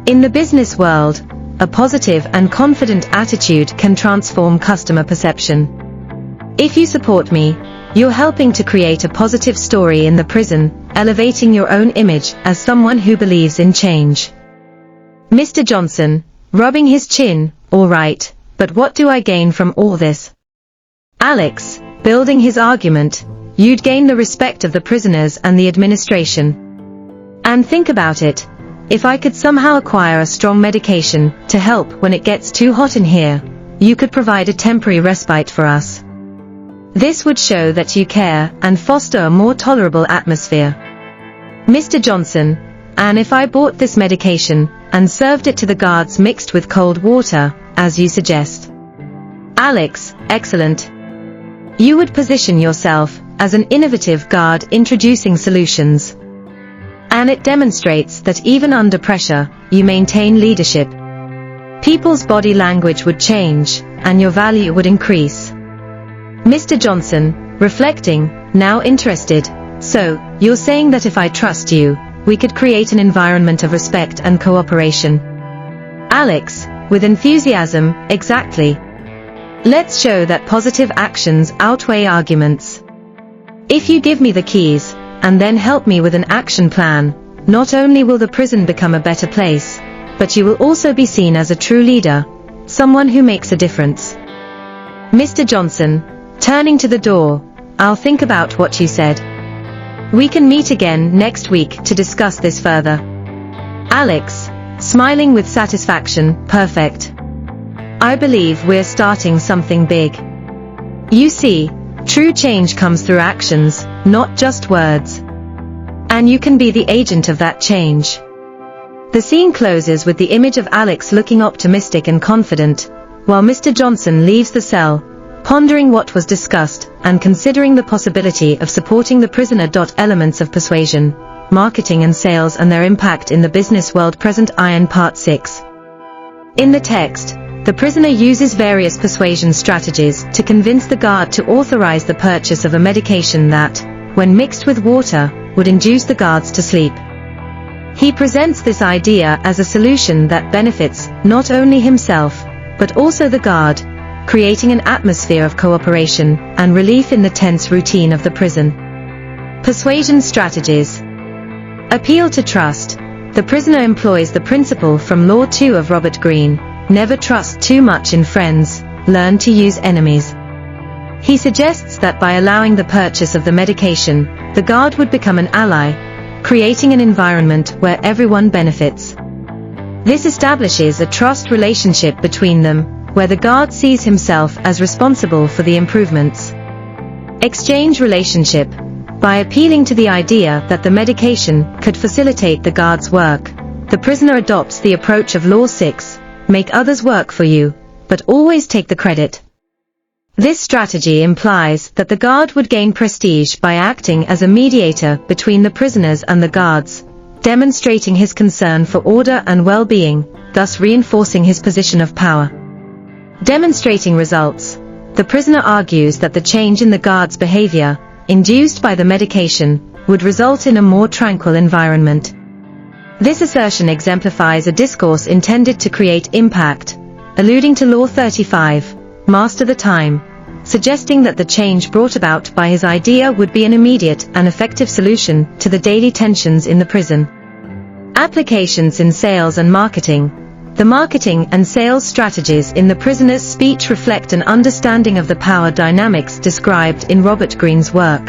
In the business world, a positive and confident attitude can transform customer perception. If you support me, you're helping to create a positive story in the prison, elevating your own image as someone who believes in change. Mr. Johnson, rubbing his chin, all right, but what do I gain from all this? Alex, building his argument, you'd gain the respect of the prisoners and the administration. And think about it, if I could somehow acquire a strong medication to help when it gets too hot in here, you could provide a temporary respite for us. This would show that you care and foster a more tolerable atmosphere. Mr. Johnson, and if I bought this medication and served it to the guards mixed with cold water, as you suggest? Alex, excellent. You would position yourself as an innovative guard introducing solutions. And it demonstrates that even under pressure, you maintain leadership. People's body language would change, and your value would increase. Mr. Johnson, reflecting, now interested, so, you're saying that if I trust you, we could create an environment of respect and cooperation. Alex, with enthusiasm, exactly. Let's show that positive actions outweigh arguments. If you give me the keys, and then help me with an action plan, not only will the prison become a better place, but you will also be seen as a true leader, someone who makes a difference. Mr. Johnson, turning to the door, I'll think about what you said. We can meet again next week to discuss this further. Alex, smiling with satisfaction, perfect. I believe we're starting something big. You see, true change comes through actions, not just words. And you can be the agent of that change. The scene closes with the image of Alex looking optimistic and confident, while Mr. Johnson leaves the cell, pondering what was discussed, and considering the possibility of supporting the prisoner. Elements of persuasion, marketing and sales and their impact in the business world. Present Iron Part 6. In the text, the prisoner uses various persuasion strategies to convince the guard to authorize the purchase of a medication that, when mixed with water, would induce the guards to sleep. He presents this idea as a solution that benefits not only himself, but also the guard, creating an atmosphere of cooperation and relief in the tense routine of the prison. Persuasion strategies. Appeal to trust. The prisoner employs the principle from Law 2 of Robert Greene, never trust too much in friends, learn to use enemies. He suggests that by allowing the purchase of the medication, the guard would become an ally, creating an environment where everyone benefits. This establishes a trust relationship between them, where the guard sees himself as responsible for the improvements. Exchange relationship. By appealing to the idea that the medication could facilitate the guard's work, the prisoner adopts the approach of Law 6, make others work for you, but always take the credit. This strategy implies that the guard would gain prestige by acting as a mediator between the prisoners and the guards, demonstrating his concern for order and well-being, thus reinforcing his position of power. Demonstrating results. The prisoner argues that the change in the guard's behavior, induced by the medication, would result in a more tranquil environment. This assertion exemplifies a discourse intended to create impact, alluding to Law 35, Master the Time, suggesting that the change brought about by his idea would be an immediate and effective solution to the daily tensions in the prison. Applications in sales and marketing. The marketing and sales strategies in the prisoner's speech reflect an understanding of the power dynamics described in Robert Greene's work.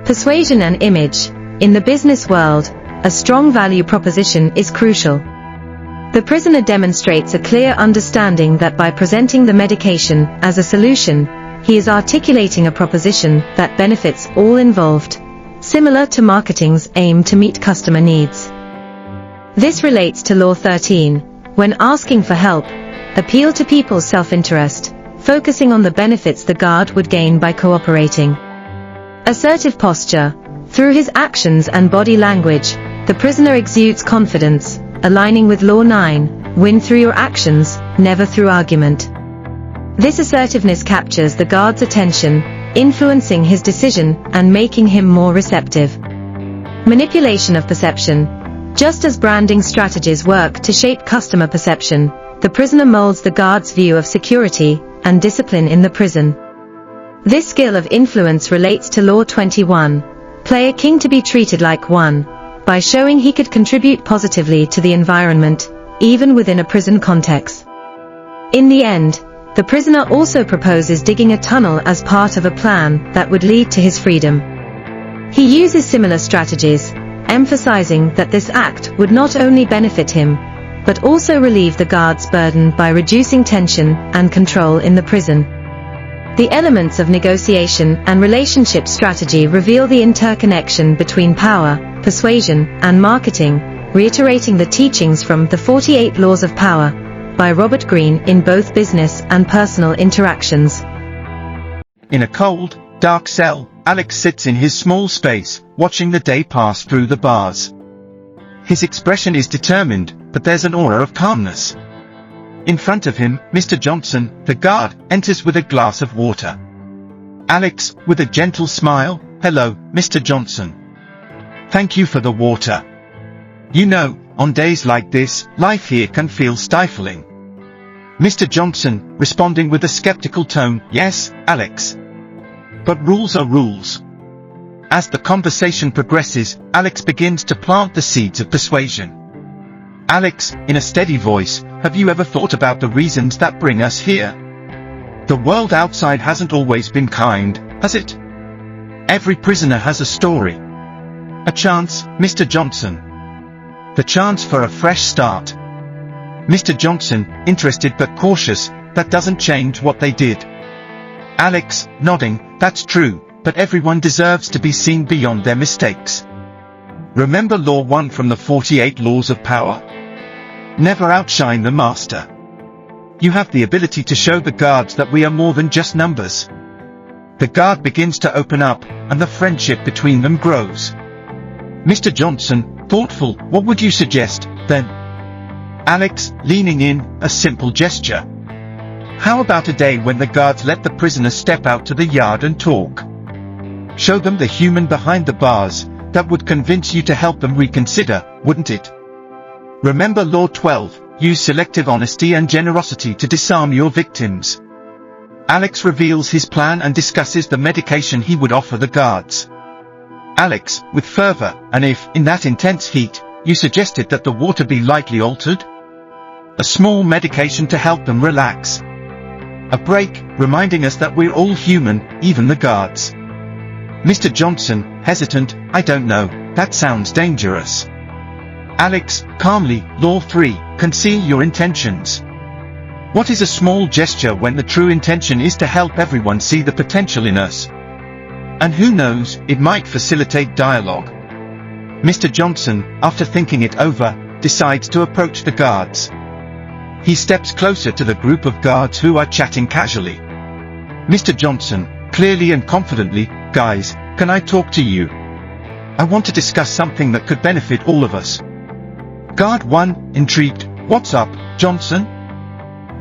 Persuasion and image. In the business world, a strong value proposition is crucial. The prisoner demonstrates a clear understanding that by presenting the medication as a solution, he is articulating a proposition that benefits all involved, similar to marketing's aim to meet customer needs. This relates to Law 13, when asking for help, appeal to people's self-interest, focusing on the benefits the guard would gain by cooperating. Assertive posture. Through his actions and body language, the prisoner exudes confidence, aligning with Law 9, win through your actions, never through argument. This assertiveness captures the guard's attention, influencing his decision and making him more receptive. Manipulation of perception. Just as branding strategies work to shape customer perception, the prisoner molds the guard's view of security and discipline in the prison. This skill of influence relates to Law 21, play a king to be treated like one, by showing he could contribute positively to the environment, even within a prison context. In the end, the prisoner also proposes digging a tunnel as part of a plan that would lead to his freedom. He uses similar strategies, emphasizing that this act would not only benefit him, but also relieve the guard's burden by reducing tension and control in the prison. The elements of negotiation and relationship strategy reveal the interconnection between power, persuasion, and marketing, reiterating the teachings from The 48 Laws of Power, by Robert Greene in both business and personal interactions. In a cold, dark cell, Alex sits in his small space, watching the day pass through the bars. His expression is determined, but there's an aura of calmness. In front of him, Mr. Johnson, the guard, enters with a glass of water. Alex, with a gentle smile, "Hello, Mr. Johnson. Thank you for the water. You know, on days like this, life here can feel stifling." Mr. Johnson, responding with a skeptical tone, "Yes, Alex. But rules are rules." As the conversation progresses, Alex begins to plant the seeds of persuasion. "Alex," in a steady voice, "have you ever thought about the reasons that bring us here? The world outside hasn't always been kind, has it? Every prisoner has a story. A chance, Mr. Johnson. The chance for a fresh start." Mr. Johnson, interested but cautious, "That doesn't change what they did." Alex, nodding, "That's true, but everyone deserves to be seen beyond their mistakes. Remember Law 1 from the 48 Laws of Power? Never outshine the master. You have the ability to show the guards that we are more than just numbers." The guard begins to open up, and the friendship between them grows. Mr. Johnson, thoughtful, "What would you suggest, then?" Alex, leaning in, a simple gesture. "How about a day when the guards let the prisoner step out to the yard and talk? Show them the human behind the bars. That would convince you to help them reconsider, wouldn't it? Remember Law 12, use selective honesty and generosity to disarm your victims." Alex reveals his plan and discusses the medication he would offer the guards. Alex, with fervor, "And if, in that intense heat, you suggested that the water be lightly altered? A small medication to help them relax. A break, reminding us that we're all human, even the guards." Mr. Johnson, hesitant, "I don't know, that sounds dangerous." Alex, calmly, Law 3, conceal your intentions. What is a small gesture when the true intention is to help everyone see the potential in us? And who knows, it might facilitate dialogue. Mr. Johnson, after thinking it over, decides to approach the guards. He steps closer to the group of guards who are chatting casually. Mr. Johnson, clearly and confidently, guys, can I talk to you? I want to discuss something that could benefit all of us. Guard 1, intrigued, what's up, Johnson?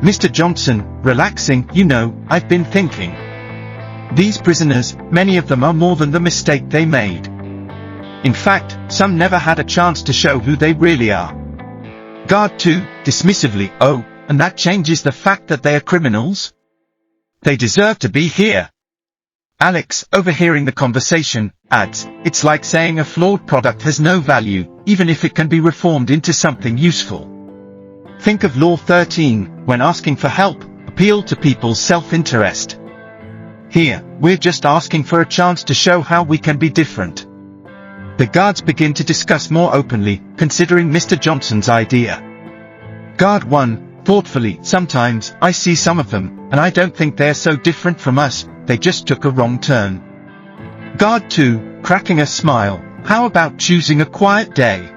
Mr. Johnson, relaxing, you know, I've been thinking. These prisoners, many of them are more than the mistake they made. In fact, some never had a chance to show who they really are. Guard 2, dismissively, oh, and that changes the fact that they are criminals? They deserve to be here. Alex, overhearing the conversation, adds, it's like saying a flawed product has no value, even if it can be reformed into something useful. Think of Law 13, when asking for help, appeal to people's self-interest. Here, we're just asking for a chance to show how we can be different. The guards begin to discuss more openly, considering Mr. Johnson's idea. Guard 1, thoughtfully, sometimes, I see some of them, and I don't think they're so different from us, they just took a wrong turn. Guard 2, cracking a smile, how about choosing a quiet day?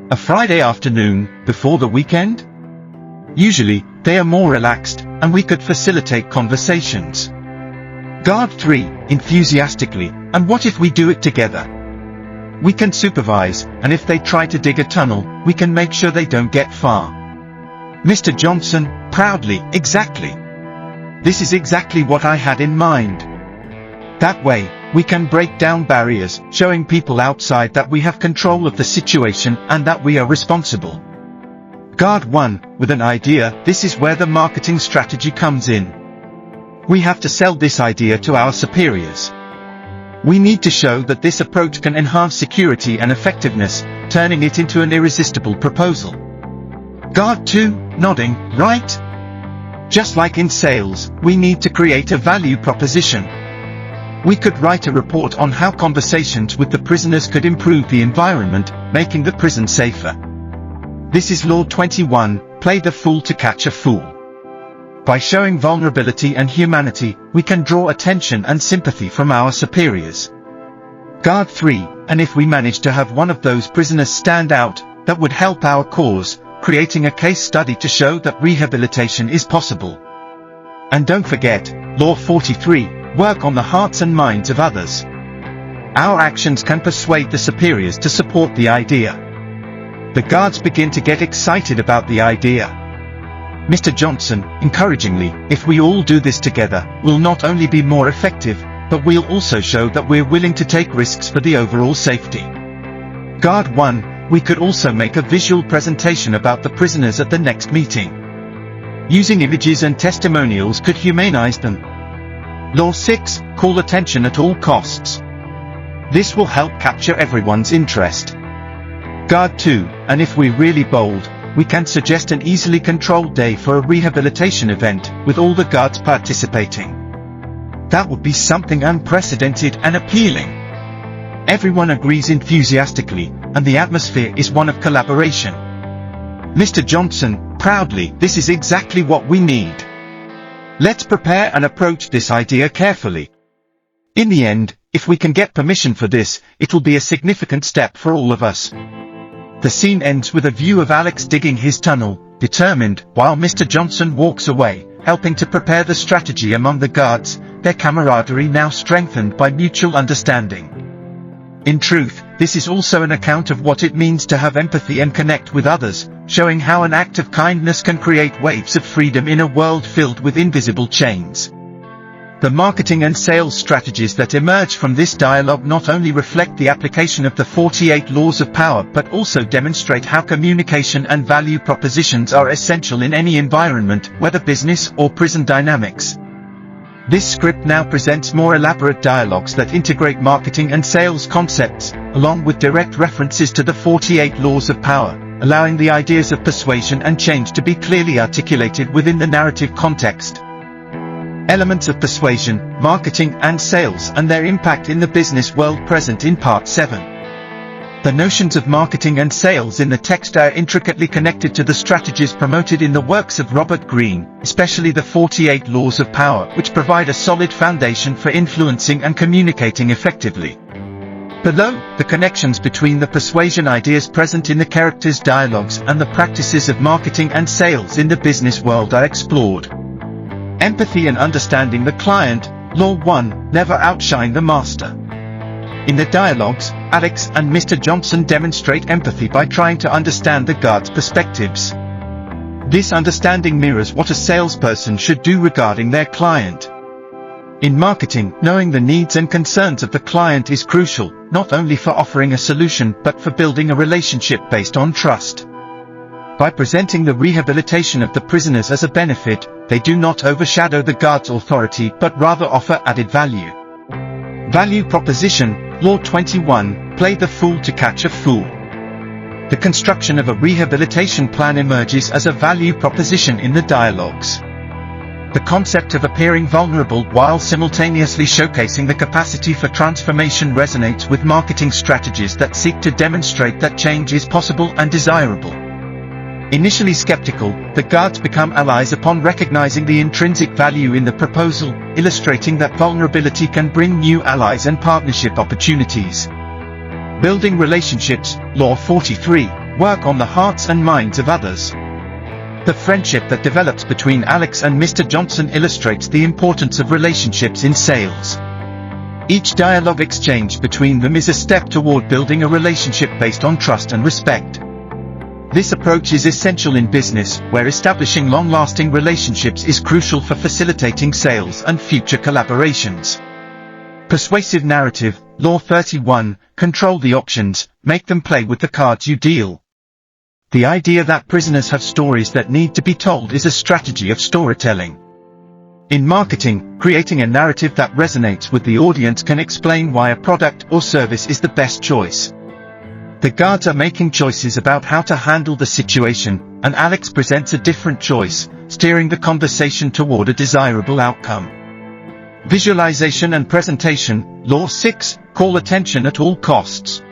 A Friday afternoon, before the weekend? Usually, they are more relaxed, and we could facilitate conversations. Guard 3, enthusiastically, and what if we do it together? We can supervise, and if they try to dig a tunnel, we can make sure they don't get far. Mr. Johnson, proudly, exactly. This is exactly what I had in mind. That way, we can break down barriers, showing people outside that we have control of the situation and that we are responsible. Guard 1, with an idea, this is where the marketing strategy comes in. We have to sell this idea to our superiors. We need to show that this approach can enhance security and effectiveness, turning it into an irresistible proposal. Guard 2, nodding, right? Just like in sales, we need to create a value proposition. We could write a report on how conversations with the prisoners could improve the environment, making the prison safer. This is Law 21, play the fool to catch a fool. By showing vulnerability and humanity, we can draw attention and sympathy from our superiors. Guard 3, and if we manage to have one of those prisoners stand out, that would help our cause, creating a case study to show that rehabilitation is possible. And don't forget, Law 43, work on the hearts and minds of others. Our actions can persuade the superiors to support the idea. The guards begin to get excited about the idea. Mr. Johnson, encouragingly, if we all do this together, we'll not only be more effective, but we'll also show that we're willing to take risks for the overall safety. Guard 1, we could also make a visual presentation about the prisoners at the next meeting. Using images and testimonials could humanize them. Law 6, call attention at all costs. This will help capture everyone's interest. Guard 2, and if we're really bold, we can suggest an easily controlled day for a rehabilitation event, with all the guards participating. That would be something unprecedented and appealing. Everyone agrees enthusiastically, and the atmosphere is one of collaboration. Mr. Johnson, proudly, this is exactly what we need. Let's prepare and approach this idea carefully. In the end, if we can get permission for this, it will be a significant step for all of us. The scene ends with a view of Alex digging his tunnel, determined, while Mr. Johnson walks away, helping to prepare the strategy among the guards, their camaraderie now strengthened by mutual understanding. In truth, this is also an account of what it means to have empathy and connect with others, showing how an act of kindness can create waves of freedom in a world filled with invisible chains. The marketing and sales strategies that emerge from this dialogue not only reflect the application of the 48 laws of power but also demonstrate how communication and value propositions are essential in any environment, whether business or prison dynamics. This script now presents more elaborate dialogues that integrate marketing and sales concepts, along with direct references to the 48 laws of power, allowing the ideas of persuasion and change to be clearly articulated within the narrative context. Elements of persuasion, marketing and sales and their impact in the business world present in Part 7. The notions of marketing and sales in the text are intricately connected to the strategies promoted in the works of Robert Greene, especially the 48 Laws of Power, which provide a solid foundation for influencing and communicating effectively. Below, the connections between the persuasion ideas present in the characters' dialogues and the practices of marketing and sales in the business world are explored. Empathy and understanding the client. Law 1, never outshine the master. In the dialogues, Alex and Mr. Johnson demonstrate empathy by trying to understand the guard's perspectives. This understanding mirrors what a salesperson should do regarding their client. In marketing, knowing the needs and concerns of the client is crucial, not only for offering a solution but for building a relationship based on trust. By presenting the rehabilitation of the prisoners as a benefit, they do not overshadow the guard's authority but rather offer added value. Value proposition. Law 21, play the fool to catch a fool. The construction of a rehabilitation plan emerges as a value proposition in the dialogues. The concept of appearing vulnerable while simultaneously showcasing the capacity for transformation resonates with marketing strategies that seek to demonstrate that change is possible and desirable. Initially skeptical, the guards become allies upon recognizing the intrinsic value in the proposal, illustrating that vulnerability can bring new allies and partnership opportunities. Building relationships. Law 43, work on the hearts and minds of others. The friendship that develops between Alex and Mr. Johnson illustrates the importance of relationships in sales. Each dialogue exchange between them is a step toward building a relationship based on trust and respect. This approach is essential in business, where establishing long-lasting relationships is crucial for facilitating sales and future collaborations. Persuasive narrative. Law 31, control the options, make them play with the cards you deal. The idea that prisoners have stories that need to be told is a strategy of storytelling. In marketing, creating a narrative that resonates with the audience can explain why a product or service is the best choice. The guards are making choices about how to handle the situation, and Alex presents a different choice, steering the conversation toward a desirable outcome. Visualization and presentation. Law 6, call attention at all costs.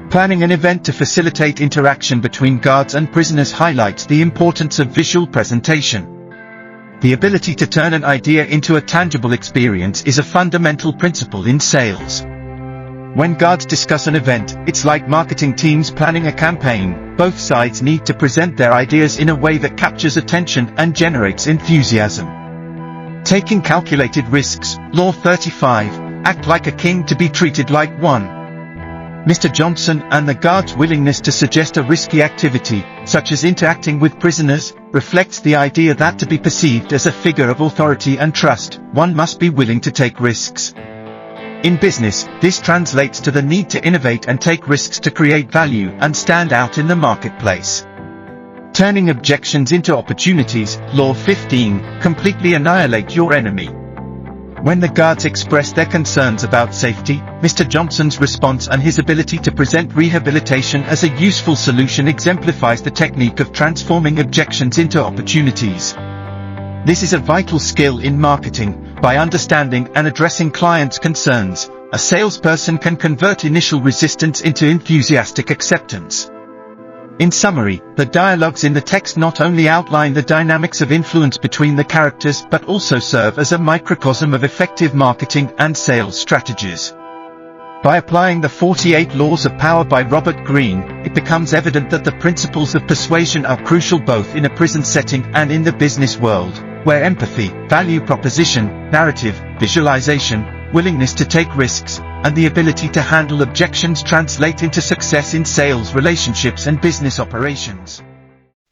Planning an event to facilitate interaction between guards and prisoners highlights the importance of visual presentation. The ability to turn an idea into a tangible experience is a fundamental principle in sales. When guards discuss an event, it's like marketing teams planning a campaign. Both sides need to present their ideas in a way that captures attention and generates enthusiasm. Taking calculated risks. Law 35, act like a king to be treated like one. Mr. Johnson and the guard's willingness to suggest a risky activity, such as interacting with prisoners, reflects the idea that to be perceived as a figure of authority and trust, one must be willing to take risks. In business, this translates to the need to innovate and take risks to create value and stand out in the marketplace. Turning objections into opportunities. Law 15, completely annihilate your enemy. When the guards express their concerns about safety, Mr. Johnson's response and his ability to present rehabilitation as a useful solution exemplifies the technique of transforming objections into opportunities. This is a vital skill in marketing. By understanding and addressing clients' concerns, a salesperson can convert initial resistance into enthusiastic acceptance. In summary, the dialogues in the text not only outline the dynamics of influence between the characters but also serve as a microcosm of effective marketing and sales strategies. By applying the 48 Laws of Power by Robert Greene, it becomes evident that the principles of persuasion are crucial both in a prison setting and in the business world, where empathy, value proposition, narrative, visualization, willingness to take risks, and the ability to handle objections translate into success in sales relationships and business operations.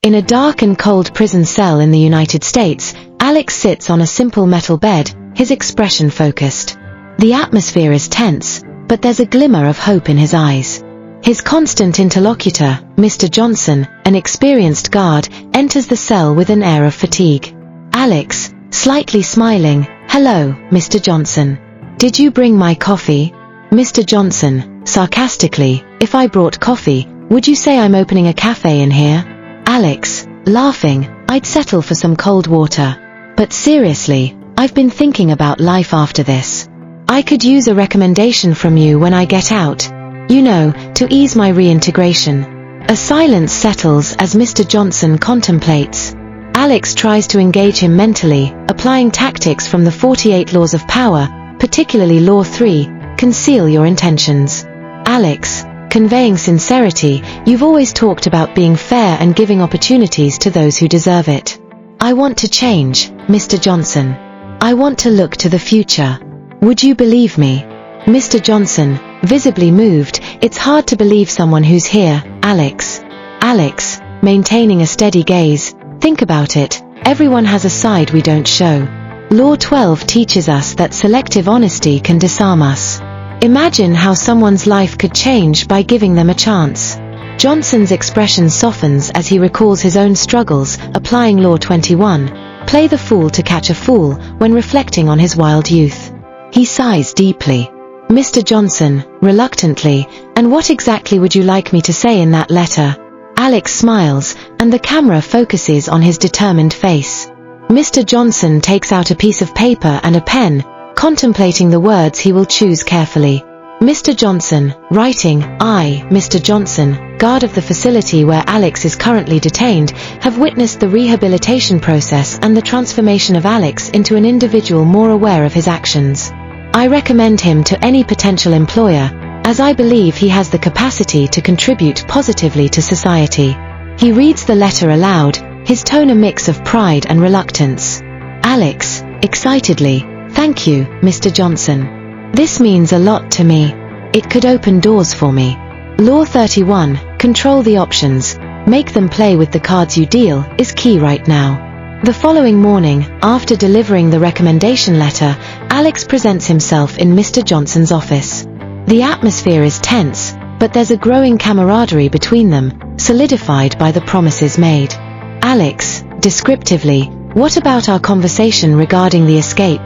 In a dark and cold prison cell in the United States, Alex sits on a simple metal bed, his expression focused. The atmosphere is tense, but there's a glimmer of hope in his eyes. His constant interlocutor, Mr. Johnson, an experienced guard, enters the cell with an air of fatigue. Alex, slightly smiling, "Hello, Mr. Johnson. Did you bring my coffee?" Mr. Johnson, sarcastically, "If I brought coffee, would you say I'm opening a cafe in here?" Alex, laughing, "I'd settle for some cold water. But seriously, I've been thinking about life after this. I could use a recommendation from you when I get out." to ease my reintegration. A silence settles as Mr. Johnson contemplates. Alex tries to engage him mentally, applying tactics from the 48 laws of power, particularly Law 3, conceal your intentions. Alex, conveying sincerity, you've always talked about being fair and giving opportunities to those who deserve it. I want to change, Mr. Johnson. I want to look to the future. Would you believe me? Mr. Johnson, visibly moved, it's hard to believe someone who's here, Alex. Alex, maintaining a steady gaze, think about it, everyone has a side we don't show. Law 12 teaches us that selective honesty can disarm us. Imagine how someone's life could change by giving them a chance. Johnson's expression softens as he recalls his own struggles, applying Law 21, play the fool to catch a fool, when reflecting on his wild youth. He sighs deeply. Mr. Johnson, reluctantly, and what exactly would you like me to say in that letter? Alex smiles, and the camera focuses on his determined face. Mr. Johnson takes out a piece of paper and a pen, contemplating the words he will choose carefully. Mr. Johnson, writing, I, Mr. Johnson, guard of the facility where Alex is currently detained, have witnessed the rehabilitation process and the transformation of Alex into an individual more aware of his actions. I recommend him to any potential employer, as I believe he has the capacity to contribute positively to society. He reads the letter aloud, his tone a mix of pride and reluctance. Alex, excitedly, thank you, Mr. Johnson. This means a lot to me. It could open doors for me. Law 31, control the options, make them play with the cards you deal, is key right now. The following morning, after delivering the recommendation letter, Alex presents himself in Mr. Johnson's office. The atmosphere is tense, but there's a growing camaraderie between them, solidified by the promises made. Alex, descriptively, what about our conversation regarding the escape?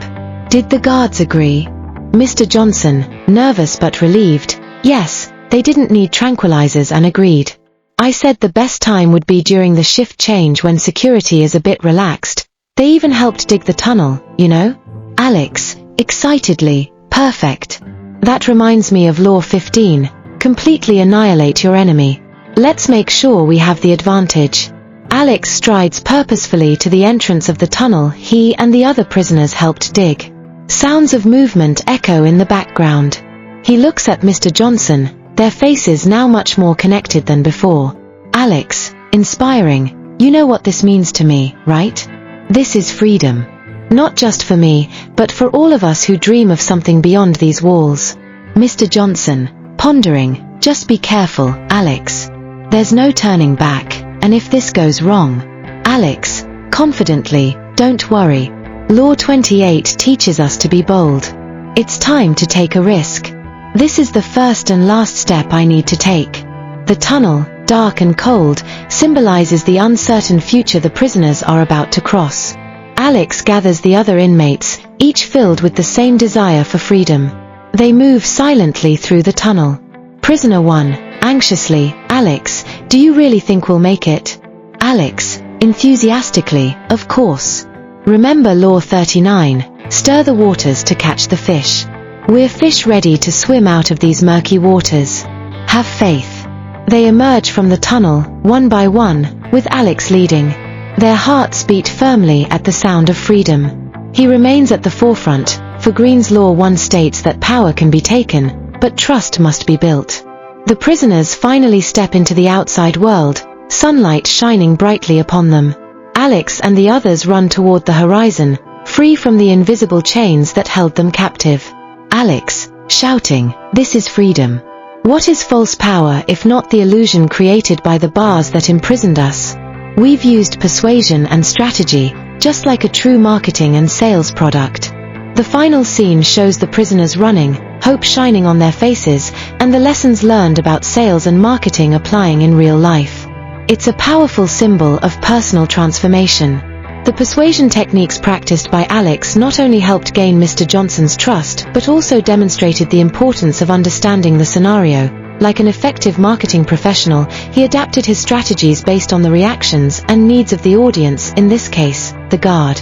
Did the guards agree? Mr. Johnson, nervous but relieved, yes, they didn't need tranquilizers and agreed. I said the best time would be during the shift change when security is a bit relaxed. They even helped dig the tunnel, Alex, excitedly, perfect. That reminds me of Law 15, completely annihilate your enemy. Let's make sure we have the advantage. Alex strides purposefully to the entrance of the tunnel he and the other prisoners helped dig. Sounds of movement echo in the background. He looks at Mr. Johnson, their faces now much more connected than before. Alex, inspiring, you know what this means to me, right? This is freedom. Not just for me, but for all of us who dream of something beyond these walls. Mr. Johnson, pondering, just be careful, Alex. There's no turning back, and if this goes wrong. Alex, confidently, don't worry. Law 28 teaches us to be bold. It's time to take a risk. This is the first and last step I need to take. The tunnel, dark and cold, symbolizes the uncertain future the prisoners are about to cross. Alex gathers the other inmates, each filled with the same desire for freedom. They move silently through the tunnel. Prisoner 1, anxiously, Alex, do you really think we'll make it? Alex, enthusiastically, of course. Remember Law 39, stir the waters to catch the fish. We're fish ready to swim out of these murky waters. Have faith. They emerge from the tunnel, one by one, with Alex leading. Their hearts beat firmly at the sound of freedom. He remains at the forefront, for Greene's Law 1 states that power can be taken, but trust must be built. The prisoners finally step into the outside world, sunlight shining brightly upon them. Alex and the others run toward the horizon, free from the invisible chains that held them captive. Alex, shouting, this is freedom. What is false power if not the illusion created by the bars that imprisoned us? We've used persuasion and strategy, just like a true marketing and sales product. The final scene shows the prisoners running, hope shining on their faces, and the lessons learned about sales and marketing applying in real life. It's a powerful symbol of personal transformation. The persuasion techniques practiced by Alex not only helped gain Mr. Johnson's trust, but also demonstrated the importance of understanding the scenario. Like an effective marketing professional, he adapted his strategies based on the reactions and needs of the audience, in this case, the guard.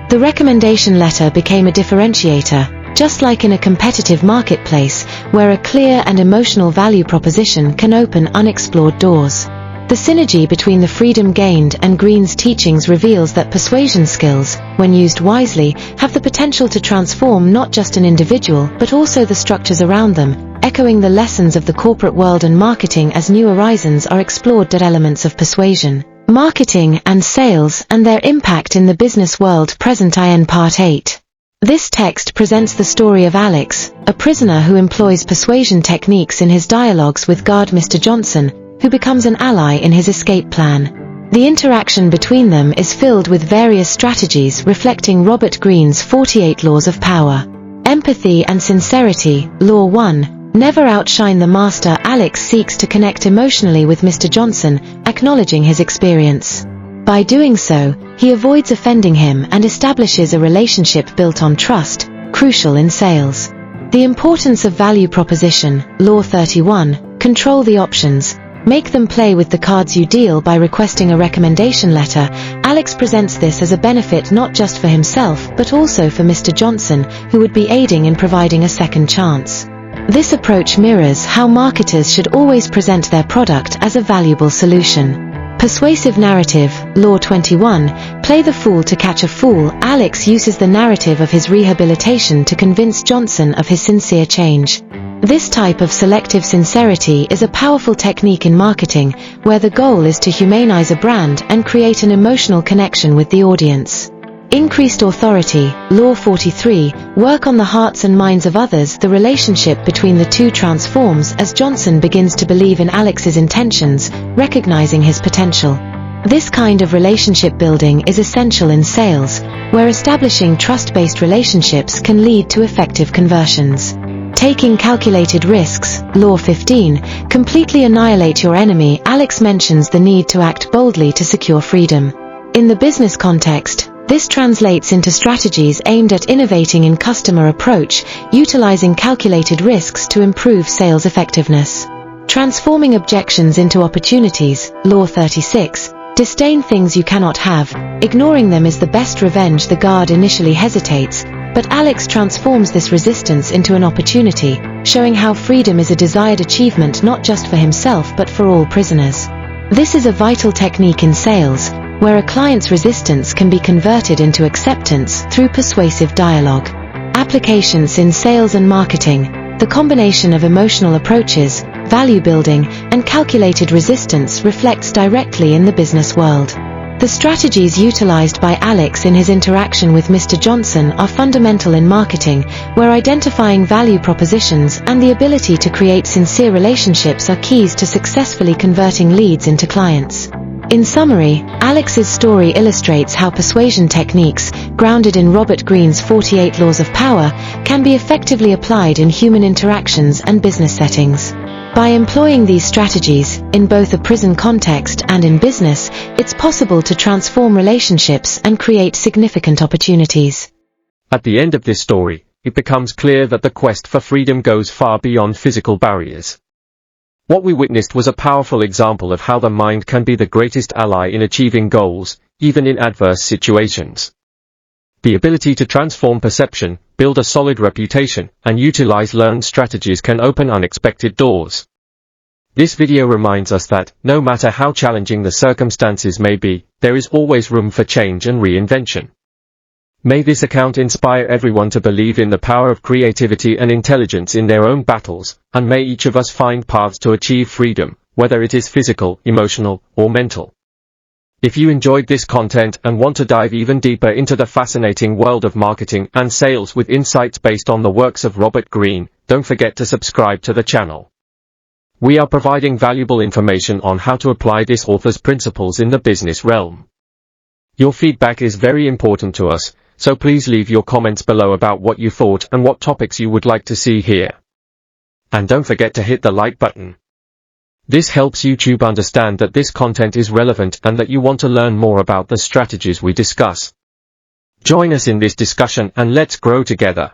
The recommendation letter became a differentiator, just like in a competitive marketplace, where a clear and emotional value proposition can open unexplored doors. The synergy between the freedom gained and Greene's teachings reveals that persuasion skills, when used wisely, have the potential to transform not just an individual but also the structures around them, echoing the lessons of the corporate world and marketing as new horizons are explored. Elements of persuasion, marketing and sales and their impact in the business world. Present in Part 8. This text presents the story of Alex, a prisoner who employs persuasion techniques in his dialogues with guard Mr. Johnson, who becomes an ally in his escape plan. The interaction between them is filled with various strategies reflecting Robert Greene's 48 laws of power. Empathy and sincerity. Law 1. Never outshine the master. Alex seeks to connect emotionally with Mr. Johnson, acknowledging his experience. By doing so, he avoids offending him and establishes a relationship built on trust, crucial in sales. The importance of value proposition. Law 31. Control the options. Make them play with the cards you deal by requesting a recommendation letter. Alex presents this as a benefit not just for himself but also for Mr. Johnson, who would be aiding in providing a second chance. This approach mirrors how marketers should always present their product as a valuable solution. Persuasive narrative. Law 21. Play the fool to catch a fool. Alex uses the narrative of his rehabilitation to convince Johnson of his sincere change. This type of selective sincerity is a powerful technique in marketing, where the goal is to humanize a brand and create an emotional connection with the audience. Increased authority. Law 43. Work on the hearts and minds of others. The relationship between the two transforms as Johnson begins to believe in Alex's intentions, recognizing his potential. This kind of relationship building is essential in sales, where establishing trust-based relationships can lead to effective conversions. Taking calculated risks. Law 15. Completely annihilate your enemy. Alex mentions the need to act boldly to secure freedom. In the business context, this translates into strategies aimed at innovating in customer approach, utilizing calculated risks to improve sales effectiveness. Transforming objections into opportunities. Law 36. Disdain things you cannot have. Ignoring them is the best revenge. The guard initially hesitates, but Alex transforms this resistance into an opportunity, showing how freedom is a desired achievement not just for himself but for all prisoners. This is a vital technique in sales, where a client's resistance can be converted into acceptance through persuasive dialogue. Applications in sales and marketing. The combination of emotional approaches, value building, and calculated resistance reflects directly in the business world. The strategies utilized by Alex in his interaction with Mr. Johnson are fundamental in marketing, where identifying value propositions and the ability to create sincere relationships are keys to successfully converting leads into clients. In summary, Alex's story illustrates how persuasion techniques, grounded in Robert Greene's 48 laws of power, can be effectively applied in human interactions and business settings. By employing these strategies, in both a prison context and in business, it's possible to transform relationships and create significant opportunities. At the end of this story, it becomes clear that the quest for freedom goes far beyond physical barriers. What we witnessed was a powerful example of how the mind can be the greatest ally in achieving goals, even in adverse situations. The ability to transform perception, build a solid reputation, and utilize learned strategies can open unexpected doors. This video reminds us that, no matter how challenging the circumstances may be, there is always room for change and reinvention. May this account inspire everyone to believe in the power of creativity and intelligence in their own battles, and may each of us find paths to achieve freedom, whether it is physical, emotional, or mental. If you enjoyed this content and want to dive even deeper into the fascinating world of marketing and sales with insights based on the works of Robert Greene, don't forget to subscribe to the channel. We are providing valuable information on how to apply this author's principles in the business realm. Your feedback is very important to us, so please leave your comments below about what you thought and what topics you would like to see here. And don't forget to hit the like button. This helps YouTube understand that this content is relevant and that you want to learn more about the strategies we discuss. Join us in this discussion and let's grow together.